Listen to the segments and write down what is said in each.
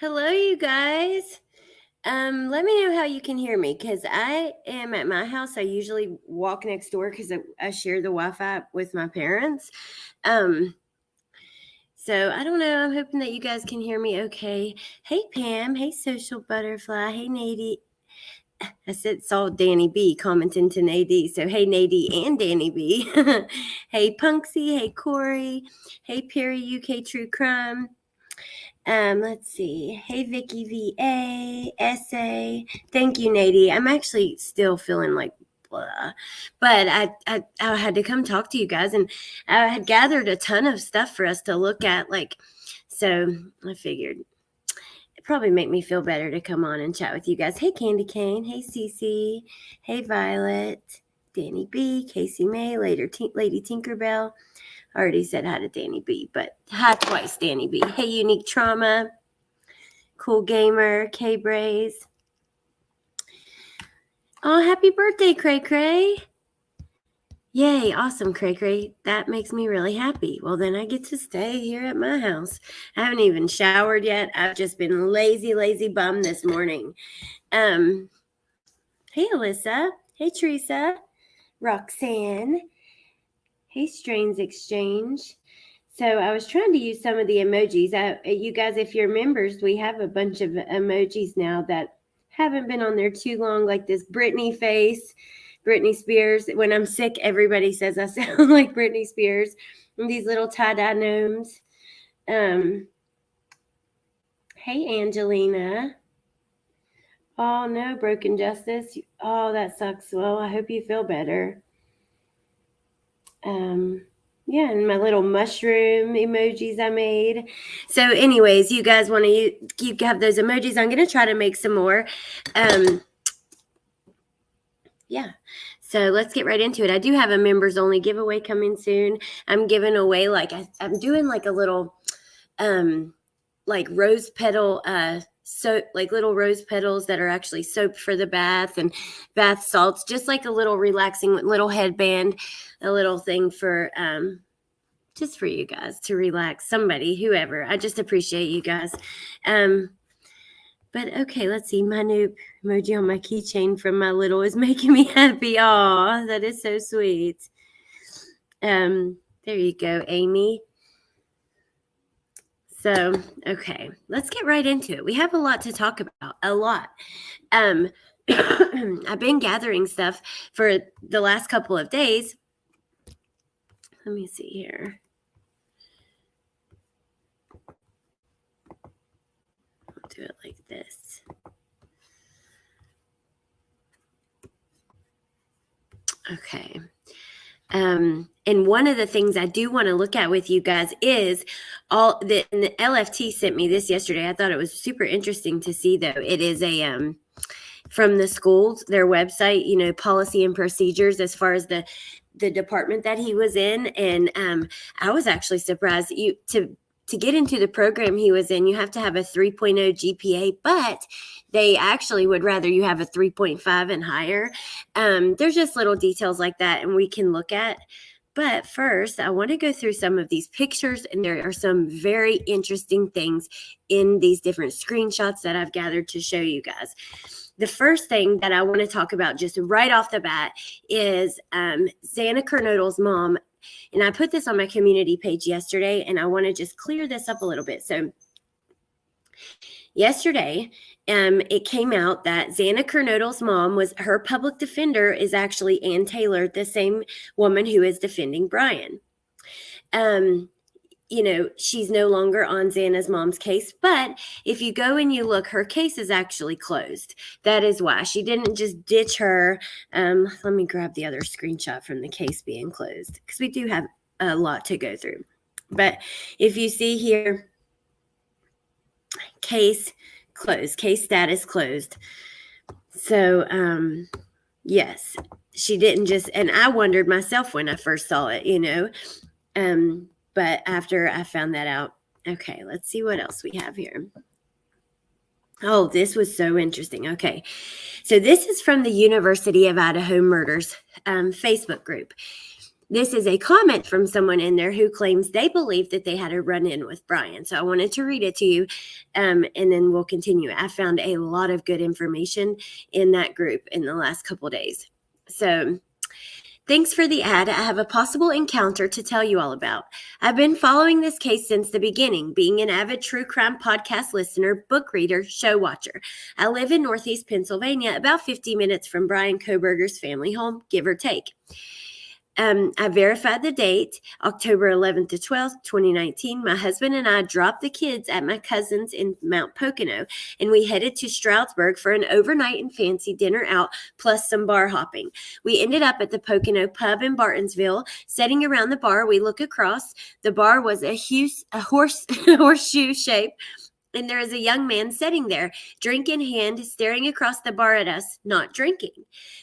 Hello, you guys. Let me know how you can hear me because I am at my house. I usually walk next door because I share the Wi-Fi with my parents. So I don't know. I'm hoping that you guys can hear me okay. Hey, Pam. Hey, Social Butterfly. Hey, Nadie. I saw Danny B commenting to Nadie. So, hey, Nadie and Danny B. Hey, Punksy. Hey, Corey. Hey, Perry UK True Crime. Let's see. Hey, Vicky VA, Essay. Thank you, Nadie. I'm actually still feeling like blah, but I had to come talk to you guys, and I had gathered a ton of stuff for us to look at. So I figured it'd probably make me feel better to come on and chat with you guys. Hey, Candy Cane. Hey, Cece. Hey, Violet. Danny B, Casey May, Lady Tinkerbell. I already said hi to Danny B, but hi twice, Danny B. Hey, Unique Trauma, Cool Gamer, K Braze. Oh, happy birthday, Cray Cray. Yay, awesome, Cray Cray. That makes me really happy. Well, then I get to stay here at my house. I haven't even showered yet. I've just been lazy bum this morning. Hey, Alyssa. Hey, Teresa. Roxanne. Hey, Strains Exchange. So I was trying to use some of the emojis. You guys, if you're members, we have a bunch of emojis now that haven't been on there too long, like this Britney face, Britney Spears. When I'm sick, everybody says I sound like Britney Spears. And these little tie-dye gnomes. Hey, Angelina. Oh, no, Broken Justice. Oh, that sucks. Well, I hope you feel better. Yeah, and my little mushroom emojis I made. So anyways, you guys want to you have those emojis. I'm going to try to make some more. Yeah. So let's get right into it. I do have a members only giveaway coming soon. I'm giving away I'm doing like a little like rose petal soap, like little rose petals that are actually soap for the bath and bath salts, just like a little relaxing little headband, a little thing for just for you guys to relax. Somebody, whoever. I just appreciate you guys. But okay, let's see. My new emoji on my keychain from my little is making me happy. Aw, that is so sweet. There you go, Amy. So, okay, let's get right into it. We have a lot to talk about, a lot. I've been gathering stuff for the last couple of days. Let me see here. I'll do it like this. Okay. And one of the things I do want to look at with you guys is and the LFT sent me this yesterday. I thought it was super interesting to see, though. It is a from the schools, their website, policy and procedures as far as the department that he was in. And I was actually surprised to get into the program he was in, you have to have a 3.0 GPA, but they actually would rather you have a 3.5 and higher. There's just little details like that, and we can look at. But first, I want to go through some of these pictures, and there are some very interesting things in these different screenshots that I've gathered to show you guys. The first thing that I want to talk about just right off the bat is Xana Kernodle's mom. And I put this on my community page yesterday, and I want to just clear this up a little bit. So yesterday, it came out that Xana Kernodle's mom her public defender is actually Ann Taylor, the same woman who is defending Bryan. She's no longer on Xana's mom's case, but if you go and you look, her case is actually closed. That is why she didn't just ditch her. Let me grab the other screenshot from the case being closed, because we do have a lot to go through. But if you see here, case closed, case status closed. So, yes, she didn't just, and I wondered myself when I first saw it, but after I found that out. Okay, let's see what else we have here. Oh, this was so interesting. Okay, so this is from the University of Idaho Murders Facebook group. This is a comment from someone in there who claims they believe that they had a run-in with Bryan. So I wanted to read it to you, and then we'll continue. I found a lot of good information in that group in the last couple of days. So thanks for the ad. I have a possible encounter to tell you all about. I've been following this case since the beginning, being an avid true crime podcast listener, book reader, show watcher. I live in Northeast Pennsylvania, about 50 minutes from Bryan Kohberger's family home, give or take. I verified the date, October 11th to 12th, 2019. My husband and I dropped the kids at my cousin's in Mount Pocono, and we headed to Stroudsburg for an overnight and fancy dinner out, plus some bar hopping. We ended up at the Pocono Pub in Bartonsville. Sitting around the bar, we look across. The bar was a horseshoe shape, and there is a young man sitting there, drink in hand, staring across the bar at us, not drinking,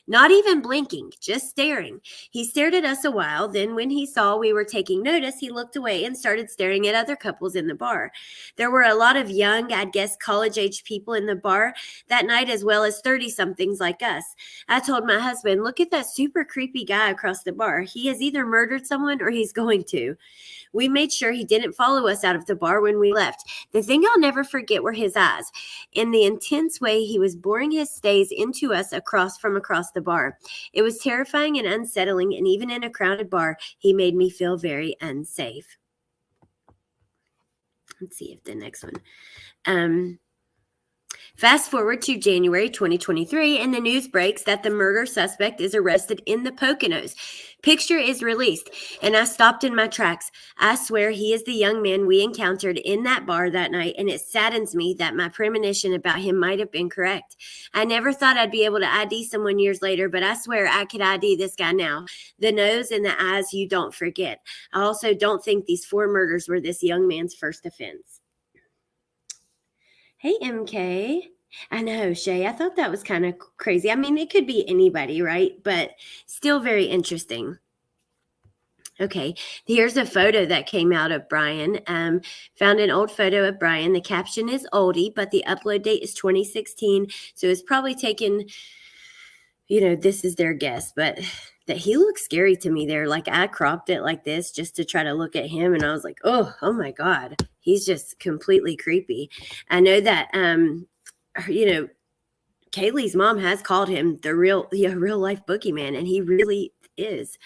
not even blinking, just staring. He stared at us a while. Then when he saw we were taking notice, he looked away and started staring at other couples in the bar. There were a lot of young, I'd guess college-age people in the bar that night, as well as 30-somethings like us. I told my husband, look at that super creepy guy across the bar. He has either murdered someone or he's going to. We made sure he didn't follow us out of the bar when we left. The thing I'll never forget were his eyes. In the intense way he was boring his stays into us across the bar. It was terrifying and unsettling, and even in a crowded bar, he made me feel very unsafe. Let's see if the next one. Fast forward to January 2023, and the news breaks that the murder suspect is arrested in the Poconos. Picture is released, and I stopped in my tracks. I swear he is the young man we encountered in that bar that night, and it saddens me that my premonition about him might have been correct. I never thought I'd be able to ID someone years later, but I swear I could ID this guy now. The nose and the eyes you don't forget. I also don't think these 4 murders were this young man's first offense. Hey, MK. I know, Shay. I thought that was kind of crazy. I mean, it could be anybody, right? But still very interesting. Okay, here's a photo that came out of Bryan. Found an old photo of Bryan. The caption is oldie, but the upload date is 2016. So it's probably taken, this is their guess, but that he looked scary to me there. Like, I cropped it like this just to try to look at him, and I was like, oh my God, he's just completely creepy. I know that, Kaylee's mom has called him the real life boogeyman, and he really is.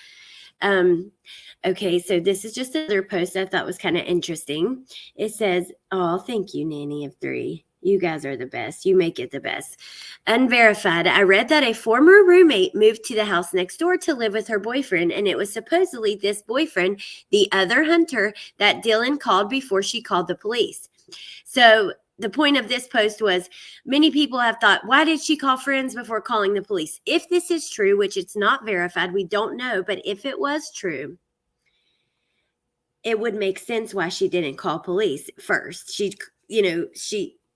Okay, so this is just another post I thought was kind of interesting. It says, oh, thank you, Nanny of 3. You guys are the best. You make it the best. Unverified. I read that a former roommate moved to the house next door to live with her boyfriend, and it was supposedly this boyfriend, the other hunter, that Dylan called before she called the police. So the point of this post was, many people have thought, why did she call friends before calling the police? If this is true, which it's not verified, we don't know, but if it was true, it would make sense why she didn't call police first. She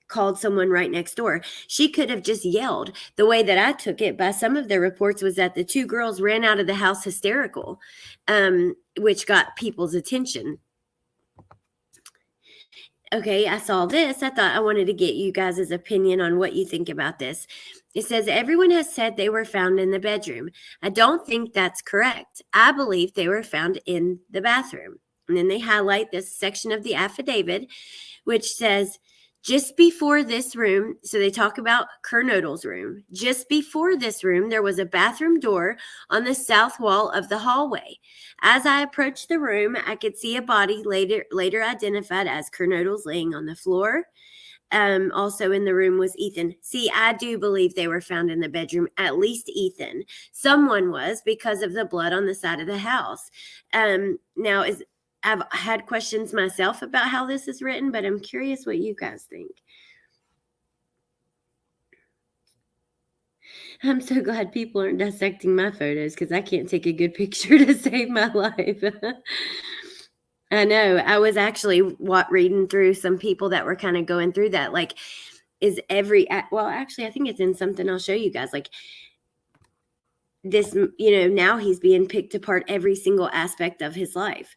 called someone right next door. She could have just yelled. The way that I took it by some of the reports was that the 2 girls ran out of the house hysterical, which got people's attention. Okay, I saw this. I thought I wanted to get you guys' opinion on what you think about this. It says, everyone has said they were found in the bedroom. I don't think that's correct. I believe they were found in the bathroom. And then they highlight this section of the affidavit, which says, just before this room, so they talk about Kernodle's room. Just before this room, there was a bathroom door on the south wall of the hallway. As I approached the room, I could see a body later identified as Kernodle's laying on the floor. Also in the room was Ethan. See, I do believe they were found in the bedroom, at least Ethan. Someone was, because of the blood on the side of the house. I've had questions myself about how this is written, but I'm curious what you guys think. I'm so glad people aren't dissecting my photos, because I can't take a good picture to save my life. I know. I was actually reading through some people that were kind of going through that. Like, actually, I think it's in something I'll show you guys. Like, this, now he's being picked apart every single aspect of his life.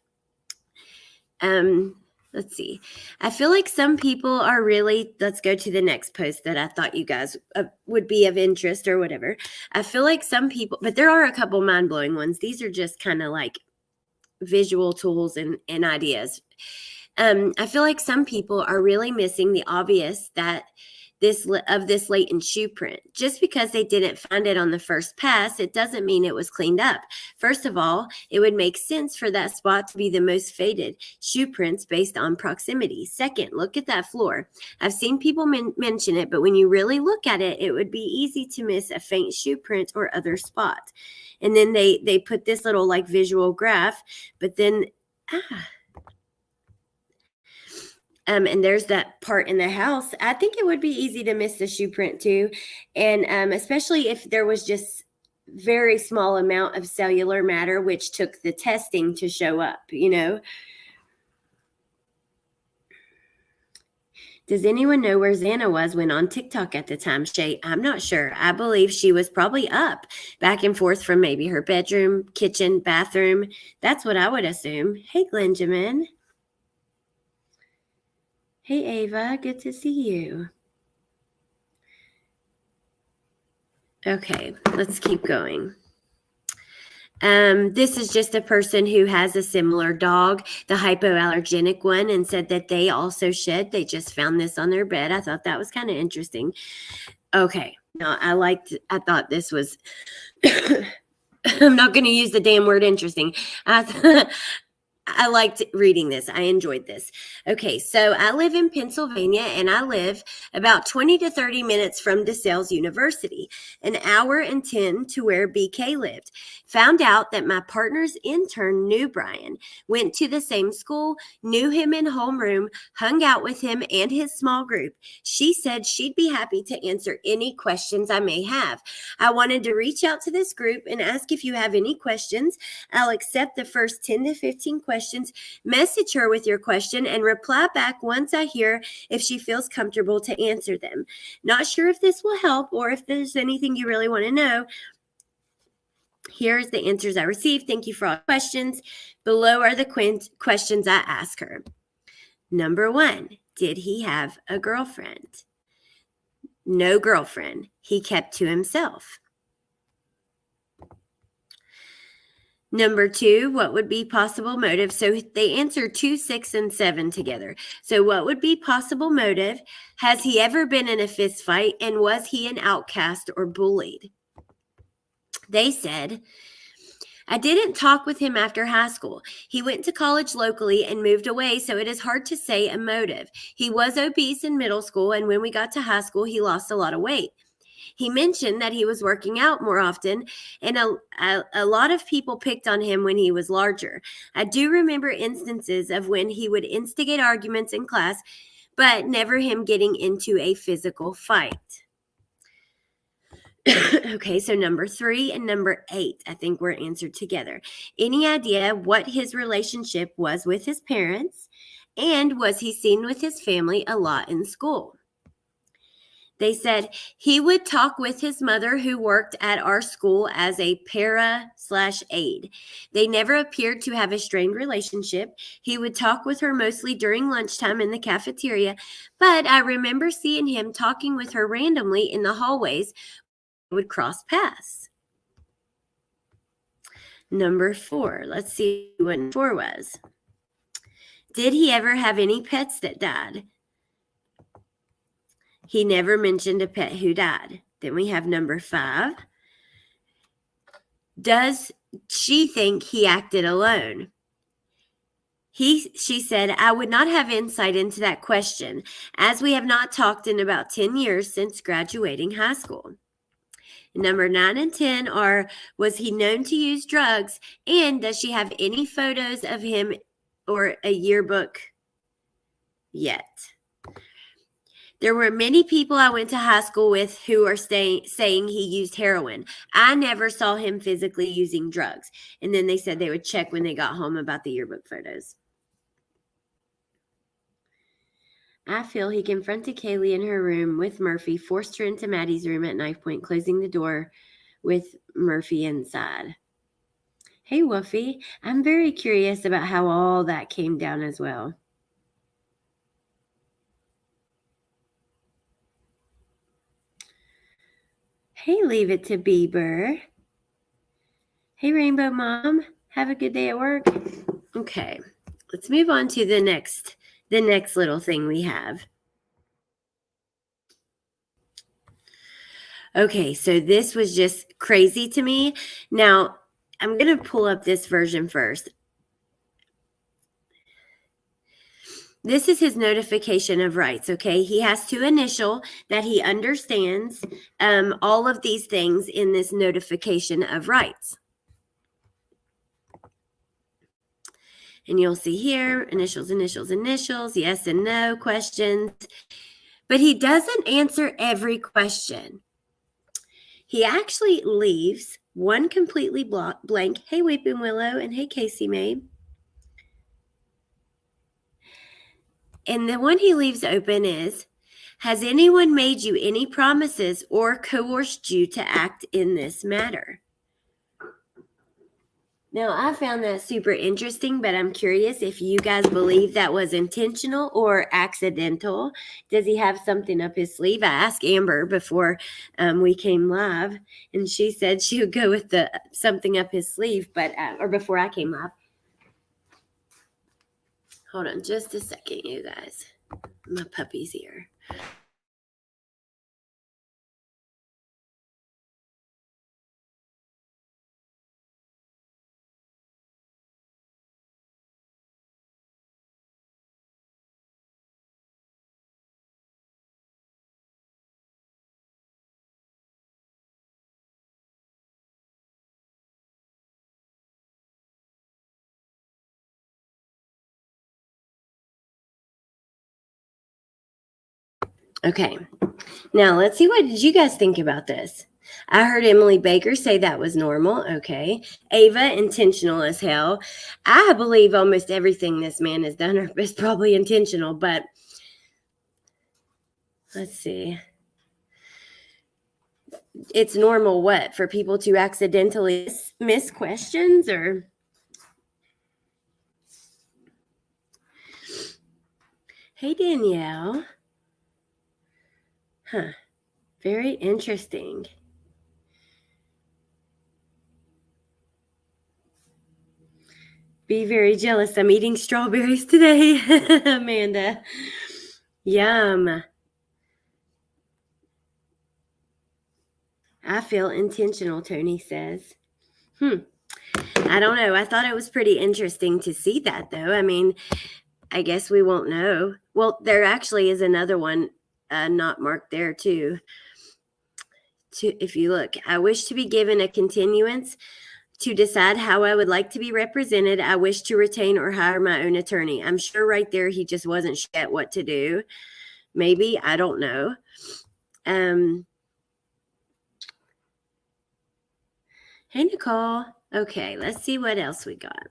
Let's see. I feel like some people are really, let's go to the next post that I thought you guys would be of interest or whatever. I feel like some people, but there are a couple mind-blowing ones. These are just kind of like visual tools and ideas. I feel like some people are really missing the obvious that this latent shoe print. Just because they didn't find it on the first pass, it doesn't mean it was cleaned up. First of all, it would make sense for that spot to be the most faded shoe prints based on proximity. Second, look at that floor. I've seen people mention it, but when you really look at it, it would be easy to miss a faint shoe print or other spot. And then they put this little like visual graph, but then and there's that part in the house. I think it would be easy to miss the shoe print too. And especially if there was just very small amount of cellular matter, which took the testing to show up, Does anyone know where Xana was when on TikTok at the time, Shay? I'm not sure. I believe she was probably up, back and forth from maybe her bedroom, kitchen, bathroom. That's what I would assume. Hey, Glenjamin. Hey, Ava, good to see you. Okay, let's keep going. This is just a person who has a similar dog, the hypoallergenic one, and said that they also shed. They just found this on their bed. I thought that was kind of interesting. Okay, now I thought this was, I'm not going to use the damn word interesting. I liked reading this. I enjoyed this. Okay, so I live in Pennsylvania, and I live about 20 to 30 minutes from DeSales University, an hour and 10 to where BK lived. Found out that my partner's intern knew Bryan, went to the same school, knew him in homeroom, hung out with him and his small group. She said she'd be happy to answer any questions I may have. I wanted to reach out to this group and ask if you have any questions. I'll accept the first 10 to 15 questions. Message her with your question and reply back once I hear if she feels comfortable to answer them. Not sure if this will help or if there's anything you really want to know. Here's the answers I received. Thank you for all the questions. Below are the questions I ask her. Number 1, did he have a girlfriend? No girlfriend. He kept to himself. Number 2, what would be possible motive? So they answer 2, 6, and 7 together. So what would be possible motive? Has he ever been in a fist fight, and was he an outcast or bullied? They said, I didn't talk with him after high school. He went to college locally and moved away, so it is hard to say a motive. He was obese in middle school, and when we got to high school, he lost a lot of weight. He mentioned that he was working out more often, and a lot of people picked on him when he was larger. I do remember instances of when he would instigate arguments in class, but never him getting into a physical fight. Okay, so number 3 and number 8, I think were answered together. Any idea what his relationship was with his parents? And was he seen with his family a lot in school? They said he would talk with his mother, who worked at our school as a para/aide. They never appeared to have a strained relationship. He would talk with her mostly during lunchtime in the cafeteria, but I remember seeing him talking with her randomly in the hallways. Would cross paths. Number 4, let's see what 4 was. Did he ever have any pets that died? He never mentioned a pet who died. Then we have number 5. Does she think he acted alone? She said, I would not have insight into that question, as we have not talked in about 10 years since graduating high school. Number 9 and 10 are, was he known to use drugs? And does she have any photos of him or a yearbook yet? There were many people I went to high school with who are saying he used heroin. I never saw him physically using drugs. And then they said they would check when they got home about the yearbook photos. I feel he confronted Kaylee in her room with Murphy, forced her into Maddie's room at knife point, closing the door with Murphy inside. Hey, Woofy, I'm very curious about how all that came down as well. Hey, Leave It to Bieber. Hey, Rainbow Mom, have a good day at work. Okay, let's move on to the next little thing we have. Okay, so this was just crazy to me. Now, I'm going to pull up this version first. This is his notification of rights, okay? He has to initial that he understands all of these things in this notification of rights. And you'll see here, initials, initials, initials, yes and no questions. But he doesn't answer every question. He actually leaves one completely blank. Hey, Weeping Willow, and hey, Casey May. And the one he leaves open is, has anyone made you any promises or coerced you to act in this matter? Now, I found that super interesting, but I'm curious if you guys believe that was intentional or accidental. Does he have something up his sleeve? I asked Amber before we came live, and she said she would go with the something up his sleeve, but or before I came live. Hold on just a second, you guys. My puppy's here. Okay, now let's see, what did you guys think about this? I heard Emily Baker say that was normal. Okay. Ava, intentional as hell. I believe almost everything this man has done is probably intentional, but let's see. It's normal what? For people to accidentally miss questions or... Hey, Danielle. Huh. Very interesting. Be very jealous. I'm eating strawberries today, Amanda. Yum. I feel intentional, Tony says. I don't know. I thought it was pretty interesting to see that, though. I mean, I guess we won't know. Well, there actually is another one not marked there, too. If you look, I wish to be given a continuance to decide how I would like to be represented. I wish to retain or hire my own attorney. I'm sure right there he just wasn't sure what to do. Maybe. I don't know. Hey, Nicole. Okay, let's see what else we got.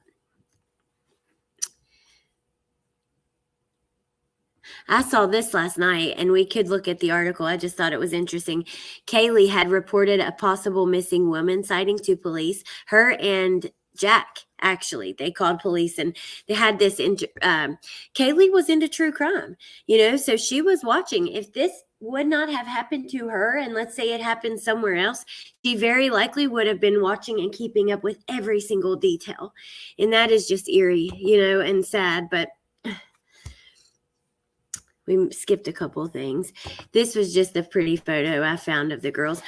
I saw this last night, and we could look at the article. I just thought it was interesting. Kaylee had reported a possible missing woman sighting to police. Her and Jack, actually, they called police, and they had this. Kaylee was into true crime, so she was watching. If this would not have happened to her, and let's say it happened somewhere else, she very likely would have been watching and keeping up with every single detail. And that is just eerie, and sad, but we skipped a couple things. This was just a pretty photo I found of the girls.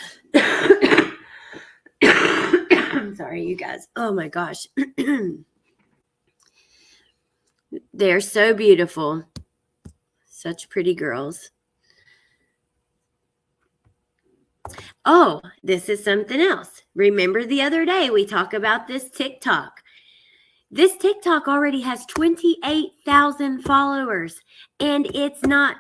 I'm sorry, you guys. Oh my gosh. They're so beautiful. Such pretty girls. Oh, this is something else. Remember the other day we talked about this TikTok. This TikTok already has 28,000 followers, and it's not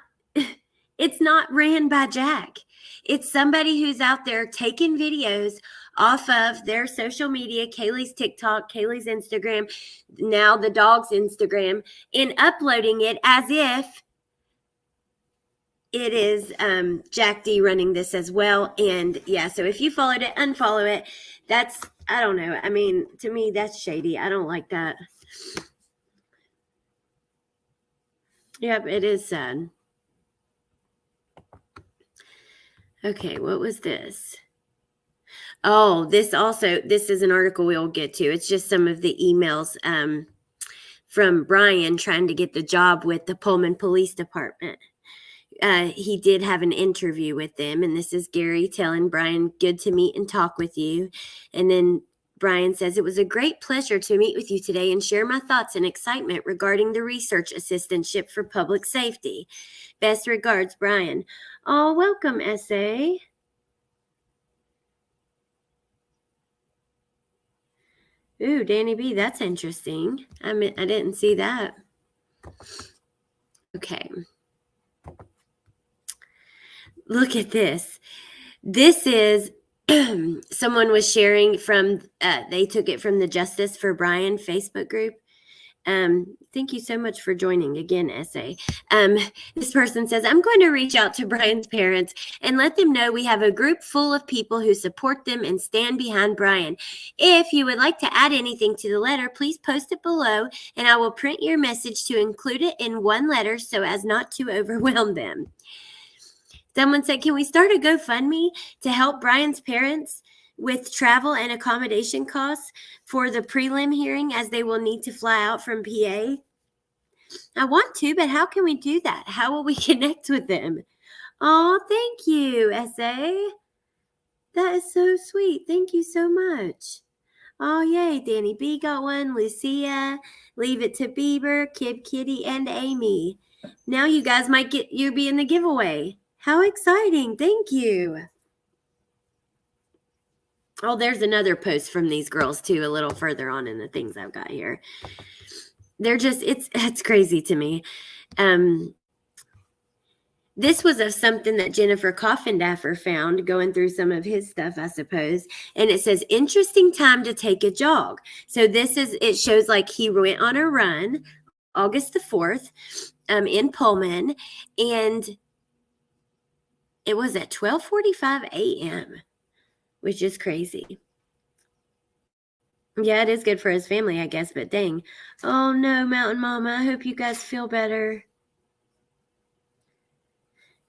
ran by Jack. It's somebody who's out there taking videos off of their social media, Kaylee's TikTok, Kaylee's Instagram, now the dog's Instagram, and uploading it as if it is Jack D running this as well. And yeah, so if you followed it, unfollow it. That's, I don't know. I mean, to me, that's shady. I don't like that. Yep, it is sad. Okay, what was this? Oh, this is an article we'll get to. It's just some of the emails from Bryan trying to get the job with the Pullman Police Department. He did have an interview with them, and this is Gary telling Bryan, good to meet and talk with you. And then Bryan says, it was a great pleasure to meet with you today and share my thoughts and excitement regarding the research assistantship for public safety. Best regards, Bryan. Oh, welcome, SA. Ooh, Danny B, that's interesting. I didn't see that. Okay. Look at this. This is someone was sharing from, they took it from the Justice for Bryan Facebook group. Thank you so much for joining again, SA. This person says, I'm going to reach out to Bryan's parents and let them know we have a group full of people who support them and stand behind Bryan. If you would like to add anything to the letter, please post it below and I will print your message to include it in one letter so as not to overwhelm them. Someone said, can we start a GoFundMe to help Bryan's parents with travel and accommodation costs for the prelim hearing as they will need to fly out from PA? I want to, but how can we do that? How will we connect with them? Oh, thank you, SA. That is so sweet. Thank you so much. Oh, yay. Danny B got one. Lucia, Leave It to Bieber, Kid Kitty, and Amy. Now you guys might be in the giveaway. How exciting. Thank you. Oh, there's another post from these girls too, a little further on in the things I've got here. They're just, it's crazy to me. This was of something that Jennifer Coffindaffer found going through some of his stuff, I suppose. And it says, interesting time to take a jog. So it shows like he went on a run August the 4th in Pullman, and it was at 12:45 a.m., which is crazy. Yeah, it is good for his family, I guess, but dang. Oh, no, Mountain Mama. I hope you guys feel better.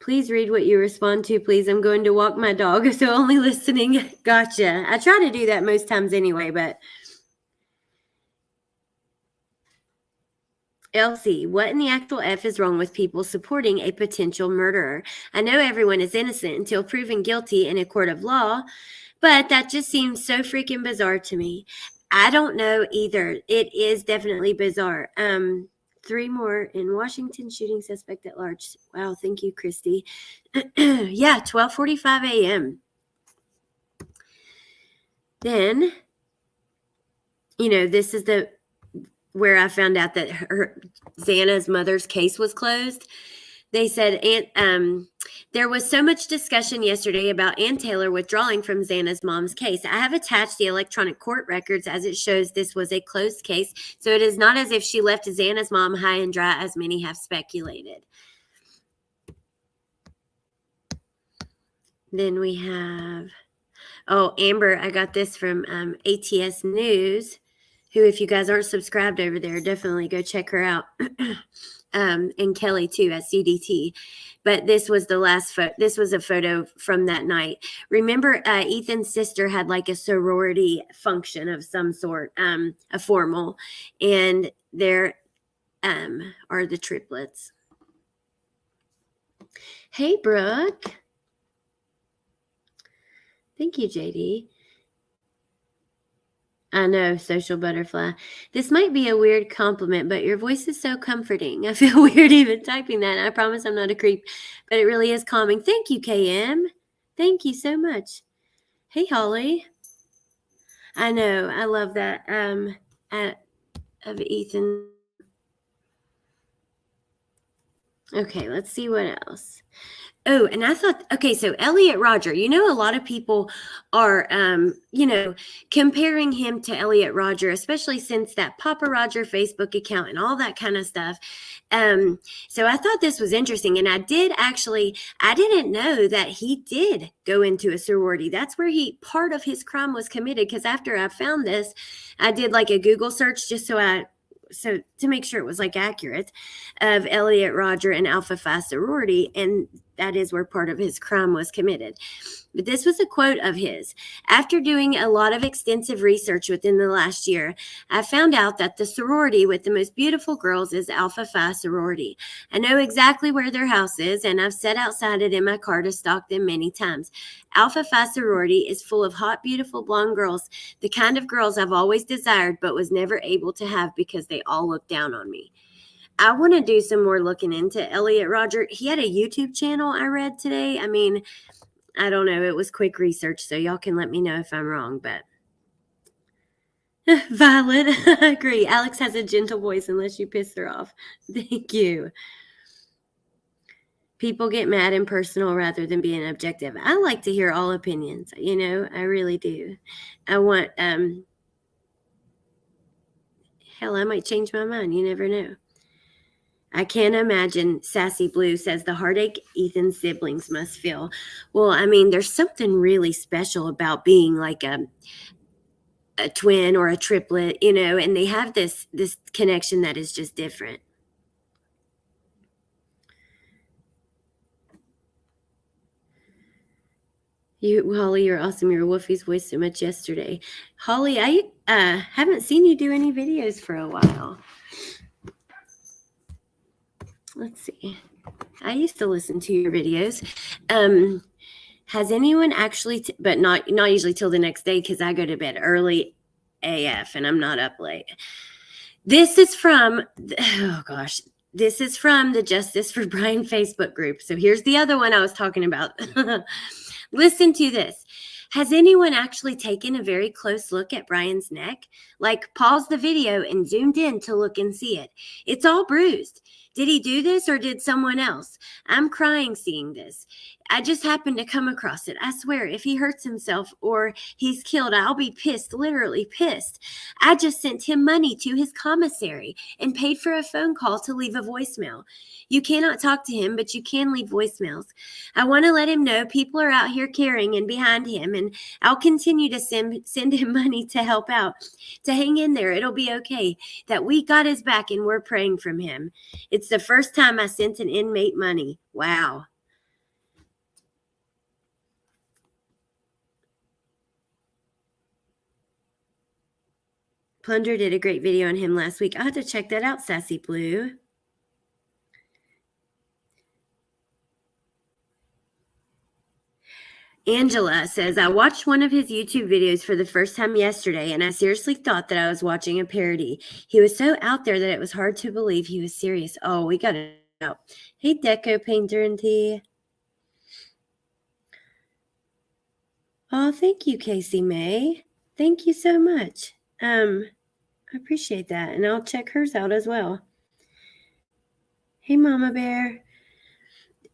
Please read what you respond to, please. I'm going to walk my dog, so only listening. Gotcha. I try to do that most times anyway, but Elsie, what in the actual F is wrong with people supporting a potential murderer? I know everyone is innocent until proven guilty in a court of law, but that just seems so freaking bizarre to me. I don't know either. It is definitely bizarre. 3 more in Washington, shooting suspect at large. Wow, thank you, Christy. Yeah, 12:45 a.m. Then, this is where I found out that Xana's mother's case was closed. They said there was so much discussion yesterday about Ann Taylor withdrawing from Xana's mom's case. I have attached the electronic court records as it shows this was a closed case, so it is not as if she left Xana's mom high and dry as many have speculated. Then we have, Amber, I got this from ATS News, who, if you guys aren't subscribed over there, definitely go check her out. And Kelly too at CDT. But this was the last this was a photo from that night. Remember, Ethan's sister had like a sorority function of some sort, a formal, and there are the triplets. Hey, Brooke. Thank you, JD. I know, social butterfly. This might be a weird compliment, but your voice is so comforting. I feel weird even typing that. I promise I'm not a creep, but it really is calming. Thank you, KM. Thank you so much. Hey, Holly. I know. I love that of Ethan. Okay, let's see what else. Oh, and I thought, okay, so Elliot Rodger, a lot of people are, comparing him to Elliot Rodger, especially since that Papa Rodger Facebook account and all that kind of stuff. So I thought this was interesting. And I didn't know that he did go into a sorority. That's where part of his crime was committed. Because after I found this, I did like a Google search just so to make sure it was like accurate, of Elliot Rodger and Alpha Phi sorority, and that is where part of his crime was committed. But this was a quote of his. After doing a lot of extensive research within the last year, I found out that the sorority with the most beautiful girls is Alpha Phi sorority. I know exactly where their house is, and I've sat outside it in my car to stalk them many times. Alpha Phi sorority is full of hot, beautiful blonde girls, the kind of girls I've always desired but was never able to have because they all look down on me. I want to do some more looking into Elliot Rodger. He had a YouTube channel I read today. I mean, I don't know. It was quick research, so y'all can let me know if I'm wrong, but Violet, I agree. Alex has a gentle voice unless you piss her off. Thank you. People get mad and personal rather than being objective. I like to hear all opinions, I really do. I want, hell, I might change my mind. You never know. I can't imagine, Sassy Blue says, the heartache Ethan's siblings must feel. Well, I mean, there's something really special about being like a twin or a triplet, and they have this connection that is just different. Holly, you're awesome. Your Wolfie's voice so much yesterday. Holly, I haven't seen you do any videos for a while. Let's see. I used to listen to your videos. Has anyone actually, but not usually till the next day because I go to bed early AF and I'm not up late. This is from, this is from the Justice for Bryan Facebook group. So here's the other one I was talking about. Listen to this. Has anyone actually taken a very close look at Bryan's neck? Like, pause the video and zoomed in to look and see it. It's all bruised. Did he do this or did someone else? I'm crying seeing this. I just happened to come across it. I swear, if he hurts himself or he's killed, I'll be pissed, literally pissed. I just sent him money to his commissary and paid for a phone call to leave a voicemail. You cannot talk to him, but you can leave voicemails. I want to let him know people are out here caring and behind him, and I'll continue to send him money to help out, to hang in there. It'll be okay, that we got his back and we're praying from him. It's the first time I sent an inmate money. Wow. Plunder did a great video on him last week. I'll have to check that out, Sassy Blue. Angela says, I watched one of his YouTube videos for the first time yesterday, and I seriously thought that I was watching a parody. He was so out there that it was hard to believe he was serious. Oh, we got it out. Hey, Deco Painter and Tea. Oh, thank you, Casey May. Thank you so much. I appreciate that, and I'll check hers out as well. Hey, Mama Bear.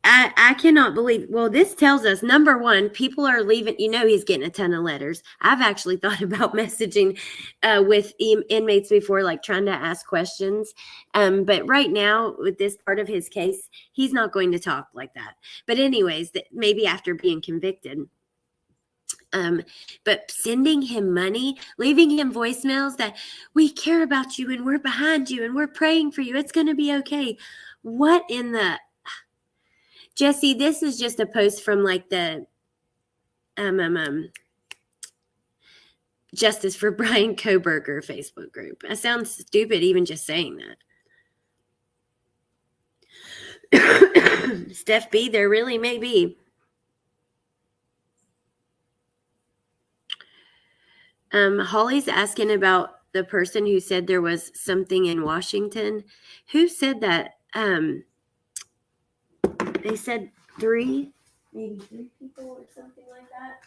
I cannot believe. Well, this tells us, number one, people are leaving. He's getting a ton of letters. I've actually thought about messaging with inmates before, like trying to ask questions. But right now, with this part of his case, he's not going to talk like that. But anyways, maybe after being convicted. But sending him money, leaving him voicemails that we care about you and we're behind you and we're praying for you. It's going to be okay. What in the... Jesse, this is just a post from like the Justice for Bryan Kohberger Facebook group. That sounds stupid even just saying that. Steph B, there really may be. Holly's asking about the person who said there was something in Washington. Who said that? They said maybe three people or something like that.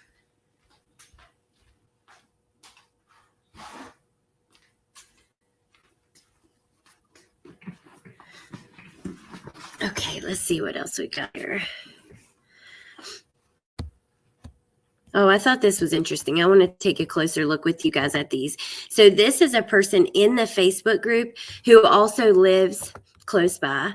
Okay, let's see what else we got here. Oh, I thought this was interesting. I want to take a closer look with you guys at these. So this is a person in the Facebook group who also lives close by.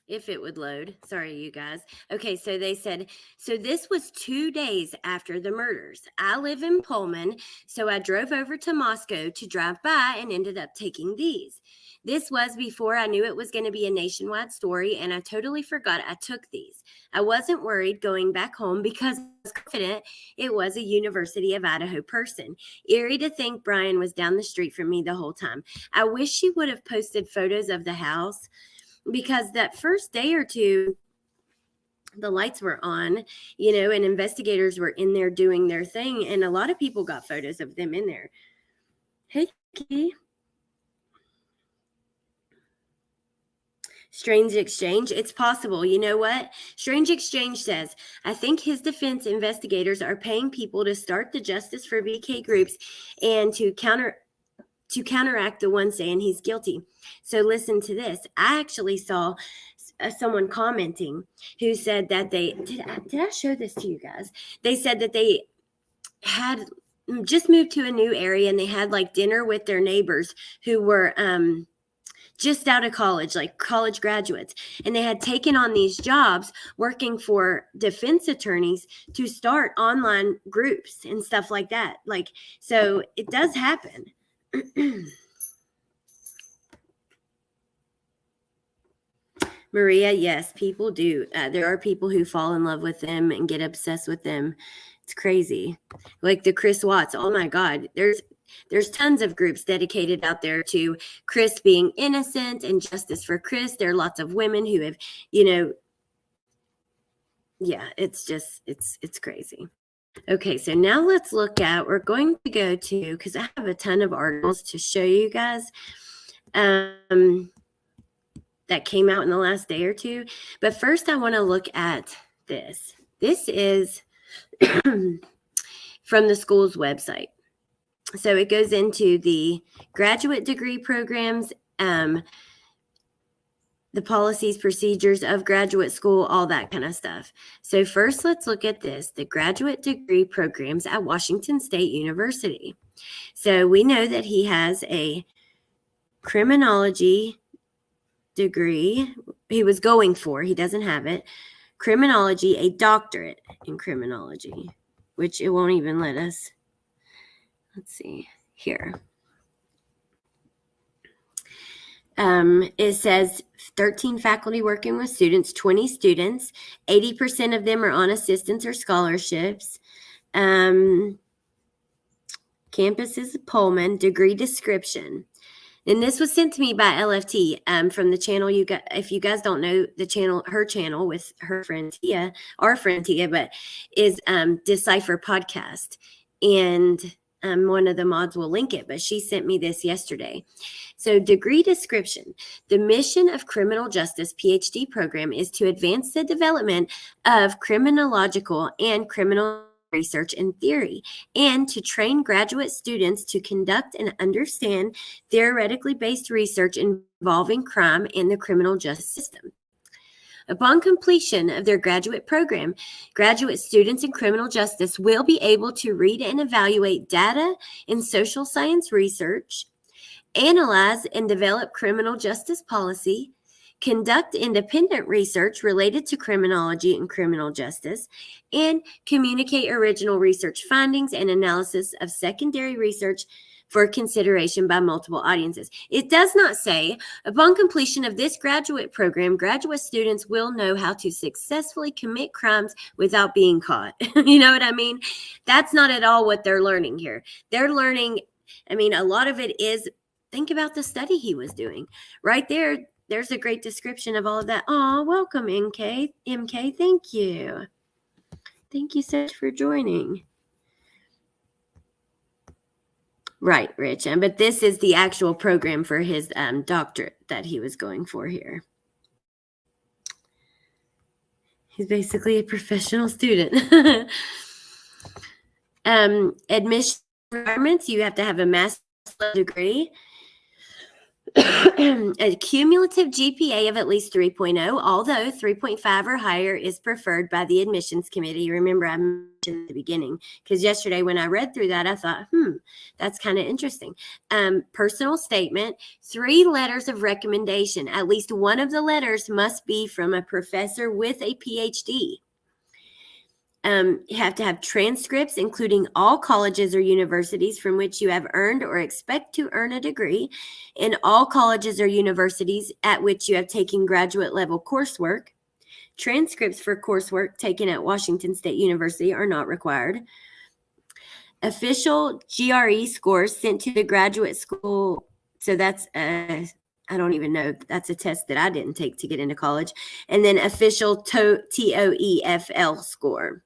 If it would load. Sorry, you guys. Okay, so they said, so this was 2 days after the murders. I live in Pullman, so I drove over to Moscow to drive by and ended up taking these. This was before I knew it was going to be a nationwide story, and I totally forgot I took these. I wasn't worried going back home because I was confident it was a University of Idaho person. Eerie to think Bryan was down the street from me the whole time. I wish she would have posted photos of the house, because that first day or two, the lights were on, and investigators were in there doing their thing. And a lot of people got photos of them in there. Hey, Key. Strange Exchange. It's possible. You know what? Strange Exchange says, I think his defense investigators are paying people to start the Justice for BK groups and to counteract the one saying he's guilty. So listen to this. I actually saw someone commenting who said that did I show this to you guys? They said that they had just moved to a new area and they had like dinner with their neighbors who were just out of college, like college graduates. And they had taken on these jobs working for defense attorneys to start online groups and stuff like that. So it does happen. Maria, yes, people do. There are people who fall in love with them and get obsessed with them. It's crazy. Like the Chris Watts. Oh my God. There's tons of groups dedicated out there to Chris being innocent and justice for Chris. There are lots of women who have, yeah, it's crazy. Okay, so now let's look at, we're going to go to, because I have a ton of articles to show you guys that came out in the last day or two. But first I want to look at this. This is from the school's website. So it goes into the graduate degree programs, the policies, procedures of graduate school, all that kind of stuff. So first, let's look at this, the graduate degree programs at Washington State University. So we know that he has a criminology degree. He was going for, he doesn't have it, criminology, a doctorate in criminology, which it won't even let us. Let's see here. It says 13 faculty working with students, 20 students. 80% of them are on assistance or scholarships. Campus is Pullman. Degree description. And this was sent to me by LFT from the channel. You got, if you guys don't know the channel, her channel with her friend Tia, our friend Tia, but is Decipher Podcast. And one of the mods will link it, but she sent me this yesterday. So, degree description. The mission of criminal justice PhD program is to advance the development of criminological and criminal research and theory, and to train graduate students to conduct and understand theoretically based research involving crime and the criminal justice system. Upon completion of their graduate program, graduate students in criminal justice will be able to read and evaluate data in social science research, analyze and develop criminal justice policy, conduct independent research related to criminology and criminal justice, and communicate original research findings and analysis of secondary research for consideration by multiple audiences. It does not say, upon completion of this graduate program, graduate students will know how to successfully commit crimes without being caught. You know what I mean? That's not at all what they're learning here. They're learning, I mean, a lot of it is, think about the study he was doing. Right there, there's a great description of all of that. Oh, welcome, MK. MK, thank you. Thank you so much for joining. Right, Rich. But this is the actual program for his doctorate that he was going for here. He's basically a professional student. Admission requirements, you have to have a master's degree. A cumulative GPA of at least 3.0, although 3.5 or higher is preferred by the admissions committee. Remember, I mentioned at the beginning, because yesterday when I read through that, I thought, that's kind of interesting. Personal statement, 3 letters of recommendation. At least one of the letters must be from a professor with a PhD. You have to have transcripts, including all colleges or universities from which you have earned or expect to earn a degree, and all colleges or universities at which you have taken graduate level coursework. Transcripts for coursework taken at Washington State University are not required. Official GRE scores sent to the graduate school. So that's I don't even know. That's a test that I didn't take to get into college. And then official TOEFL score.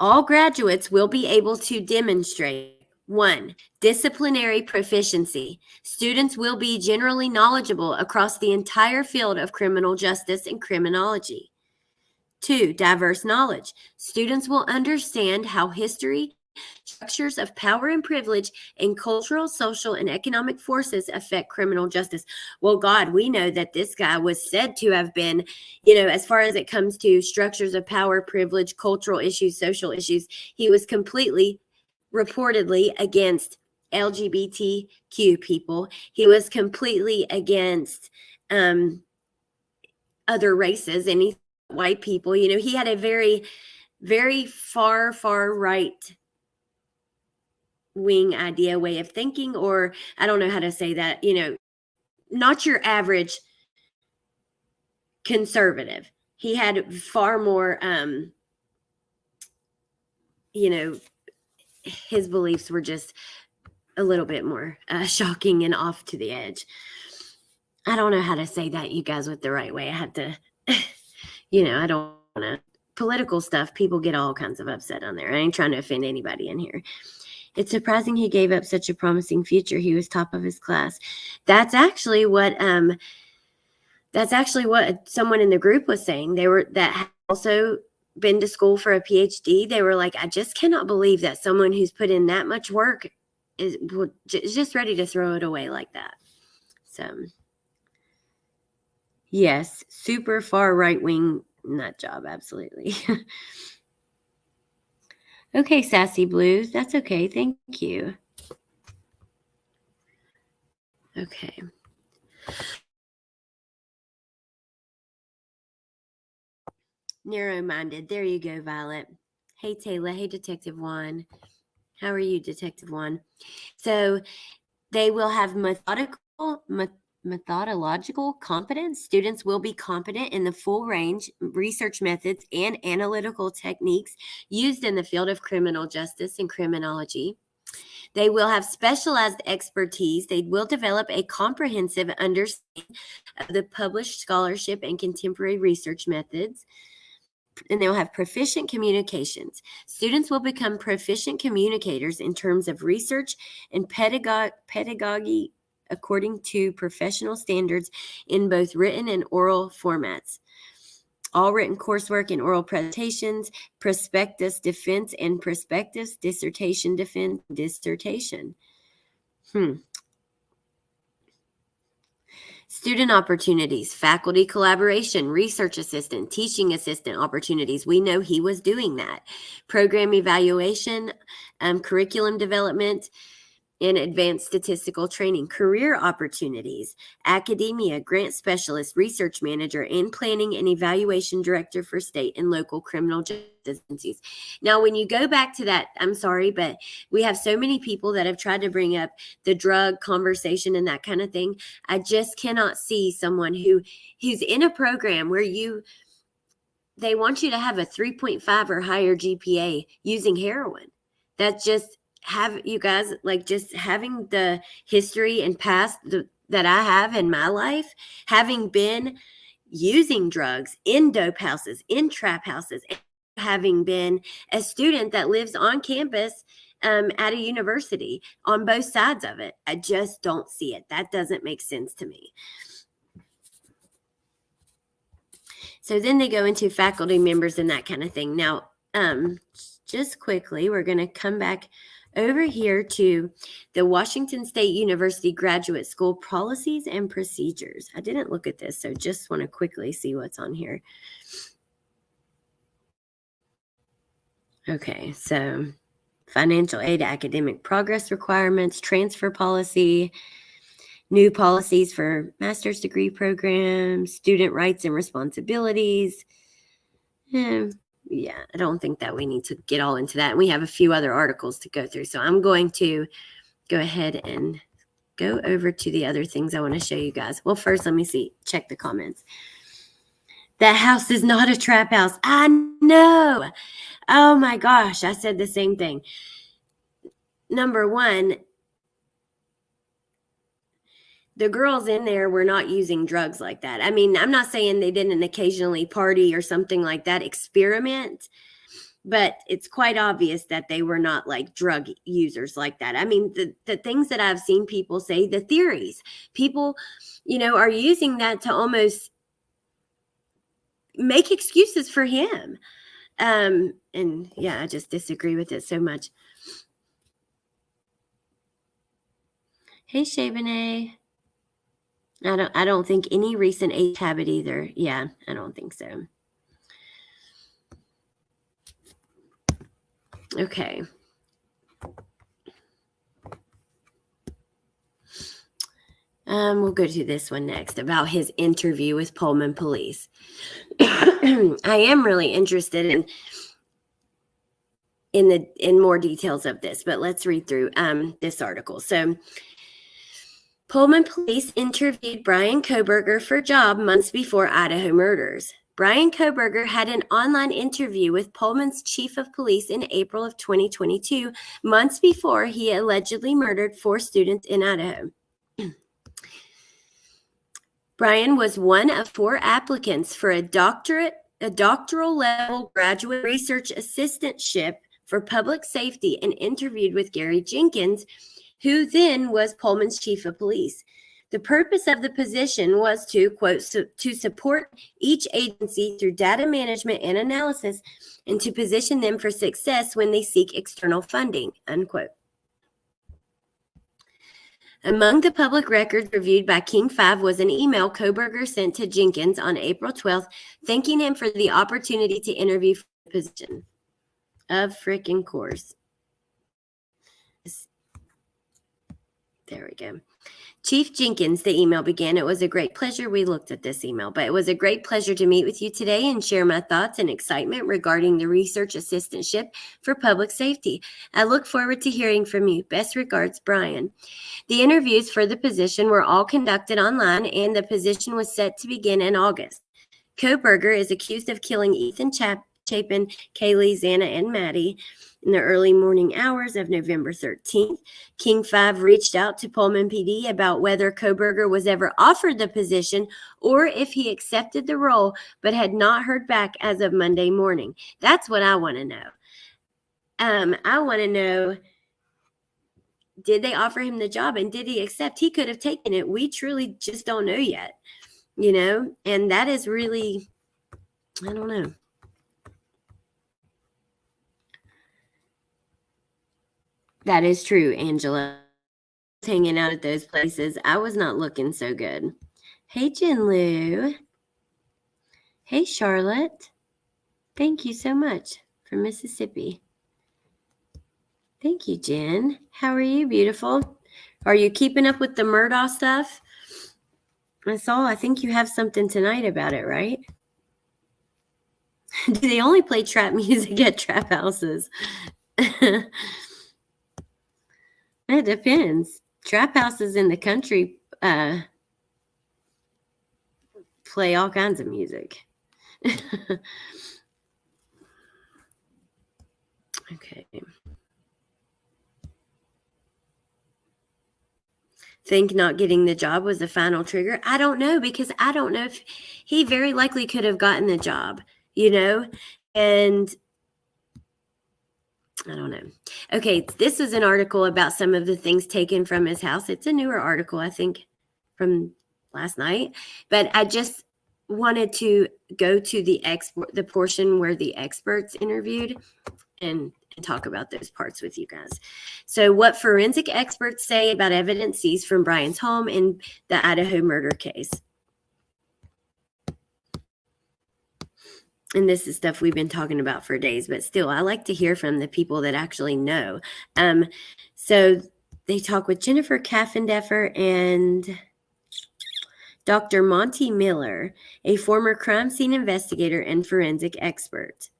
All graduates will be able to demonstrate 1. Disciplinary proficiency. Students will be generally knowledgeable across the entire field of criminal justice and criminology. 2. Diverse knowledge. Students will understand how history, structures of power and privilege, and cultural, social, and economic forces affect criminal justice. Well, God, we know that this guy was said to have been, as far as it comes to structures of power, privilege, cultural issues, social issues, he was completely, reportedly, against LGBTQ people. He was completely against other races, and white people. He had a very, very far right wing idea, way of thinking, or I don't know how to say that, not your average conservative. He had far more, his beliefs were just a little bit more shocking and off to the edge. I don't know how to say that, you guys, with the right way. I have to, I don't want to, political stuff, people get all kinds of upset on there. I ain't trying to offend anybody in here. It's surprising he gave up such a promising future. He was top of his class. That's actually what someone in the group was saying. That had also been to school for a PhD. They were like, I just cannot believe that someone who's put in that much work is just ready to throw it away like that. So, yes, super far right wing nut job, absolutely. Okay, Sassy Blues. That's okay. Thank you. Okay. Narrow-minded. There you go, Violet. Hey, Taylor. Hey, Detective Juan. How are you, Detective Juan? So They will have methodological competence. Students will be competent in the full range research methods and analytical techniques used in the field of criminal justice and criminology. They will have specialized expertise. They will develop a comprehensive understanding of the published scholarship and contemporary research methods. And they'll have proficient communications. Students will become proficient communicators in terms of research and pedagogy according to professional standards in both written and oral formats. All written coursework and oral presentations, prospectus defense and prospectus, dissertation defense, dissertation. Student opportunities, faculty collaboration, research assistant, teaching assistant opportunities. We know he was doing that. Program evaluation, curriculum development, and advanced statistical training. Career opportunities, academia, grant specialist, research manager, and planning and evaluation director for state and local criminal justice agencies. Now, when you go back to that, I'm sorry, but we have so many people that have tried to bring up the drug conversation and that kind of thing. I just cannot see someone who's in a program where they want you to have a 3.5 or higher GPA using heroin. That's just you guys, like, just having the history and past that I have in my life, having been using drugs in dope houses, in trap houses, and having been a student that lives on campus at a university on both sides of it. I just don't see it. That doesn't make sense to me. So then they go into faculty members and that kind of thing. Now, just quickly, we're going to come back over here to the Washington State University Graduate School policies and procedures. I didn't look at this, so just want to quickly see what's on here. Okay, so financial aid, academic progress requirements, transfer policy, new policies for master's degree programs, student rights and responsibilities. Yeah, I don't think that we need to get all into that. And we have a few other articles to go through. So I'm going to go ahead and go over to the other things I want to show you guys. Well, first, let me check the comments. That house is not a trap house. I know. Oh my gosh, I said the same thing. Number one, the girls in there were not using drugs like that. I mean, I'm not saying they didn't occasionally party or something like that, experiment, but it's quite obvious that they were not like drug users like that. I mean, the things that I've seen people say, the theories, people, are using that to almost make excuses for him. And yeah, I just disagree with it so much. Hey, Shavane. I don't think any recent age habit either. Yeah, I don't think so. Okay. We'll go to this one next about his interview with Pullman Police. I am really interested in more details of this, but let's read through this article. So, Pullman Police interviewed Bryan Kohberger for a job months before Idaho murders. Bryan Kohberger had an online interview with Pullman's chief of police in April of 2022, months before he allegedly murdered 4 students in Idaho. Bryan was one of 4 applicants for a doctoral level graduate research assistantship for public safety and interviewed with Gary Jenkins, who then was Pullman's chief of police. The purpose of the position was to, quote, to support each agency through data management and analysis and to position them for success when they seek external funding, unquote. Among the public records reviewed by King 5 was an email Kohberger sent to Jenkins on April 12th, thanking him for the opportunity to interview for the position. Of freaking course. There we go. Chief Jenkins, the email began. It was a great pleasure. We looked at this email, but it was a great pleasure to meet with you today and share my thoughts and excitement regarding the research assistantship for public safety. I look forward to hearing from you. Best regards, Bryan. The interviews for the position were all conducted online, and the position was set to begin in August. Kohberger is accused of killing Ethan Chapin, Kaylee, Xana, and Maddie in the early morning hours of November 13th. King 5 reached out to Pullman PD about whether Kohberger was ever offered the position or if he accepted the role, but had not heard back as of Monday morning. That's what I want to know. I want to know, did they offer him the job and did he accept? He could have taken it. We truly just don't know yet, and that is really, I don't know. That is true, Angela. Hanging out at those places, I was not looking so good. Hey, Jinlu. Hey, Charlotte. Thank you so much from Mississippi. Thank you, Jen. How are you, beautiful? Are you keeping up with the Murdaugh stuff? I think you have something tonight about it, right? Do they only play trap music at trap houses? It depends. Trap houses in the country play all kinds of music. Okay. Think not getting the job was the final trigger? I don't know, because I don't know if he very likely could have gotten the job, and I don't know. Okay, this was an article about some of the things taken from his house. It's a newer article, I think, from last night. But I just wanted to go to the portion where the experts interviewed and talk about those parts with you guys. So what forensic experts say about evidence seized from Bryan's home in the Idaho murder case. And this is stuff we've been talking about for days, but still, I like to hear from the people that actually know. So they talk with Jennifer Kaffendeffer and Dr. Monty Miller, a former crime scene investigator and forensic expert,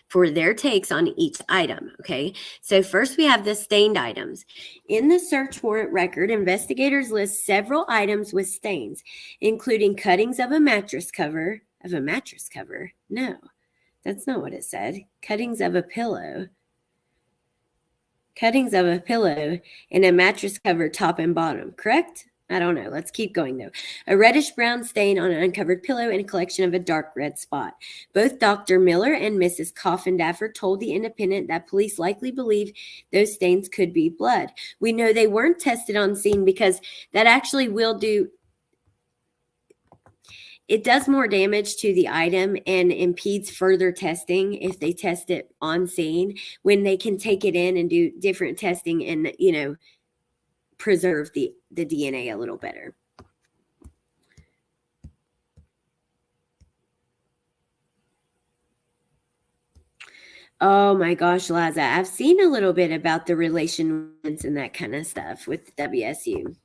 for their takes on each item. Okay, so first we have the stained items. In the search warrant record, investigators list several items with stains, including cuttings of a mattress cover. No, that's not what it said. Cuttings of a pillow and a mattress cover top and bottom, correct? I don't know. Let's keep going, though. A reddish-brown stain on an uncovered pillow and a collection of a dark red spot. Both Dr. Miller and Mrs. Kaffendeffer told the Independent that police likely believe those stains could be blood. We know they weren't tested on scene because that actually it does more damage to the item and impedes further testing if they test it on scene, when they can take it in and do different testing and, preserve the DNA a little better. Oh my gosh, Liza, I've seen a little bit about the relations and that kind of stuff with WSU.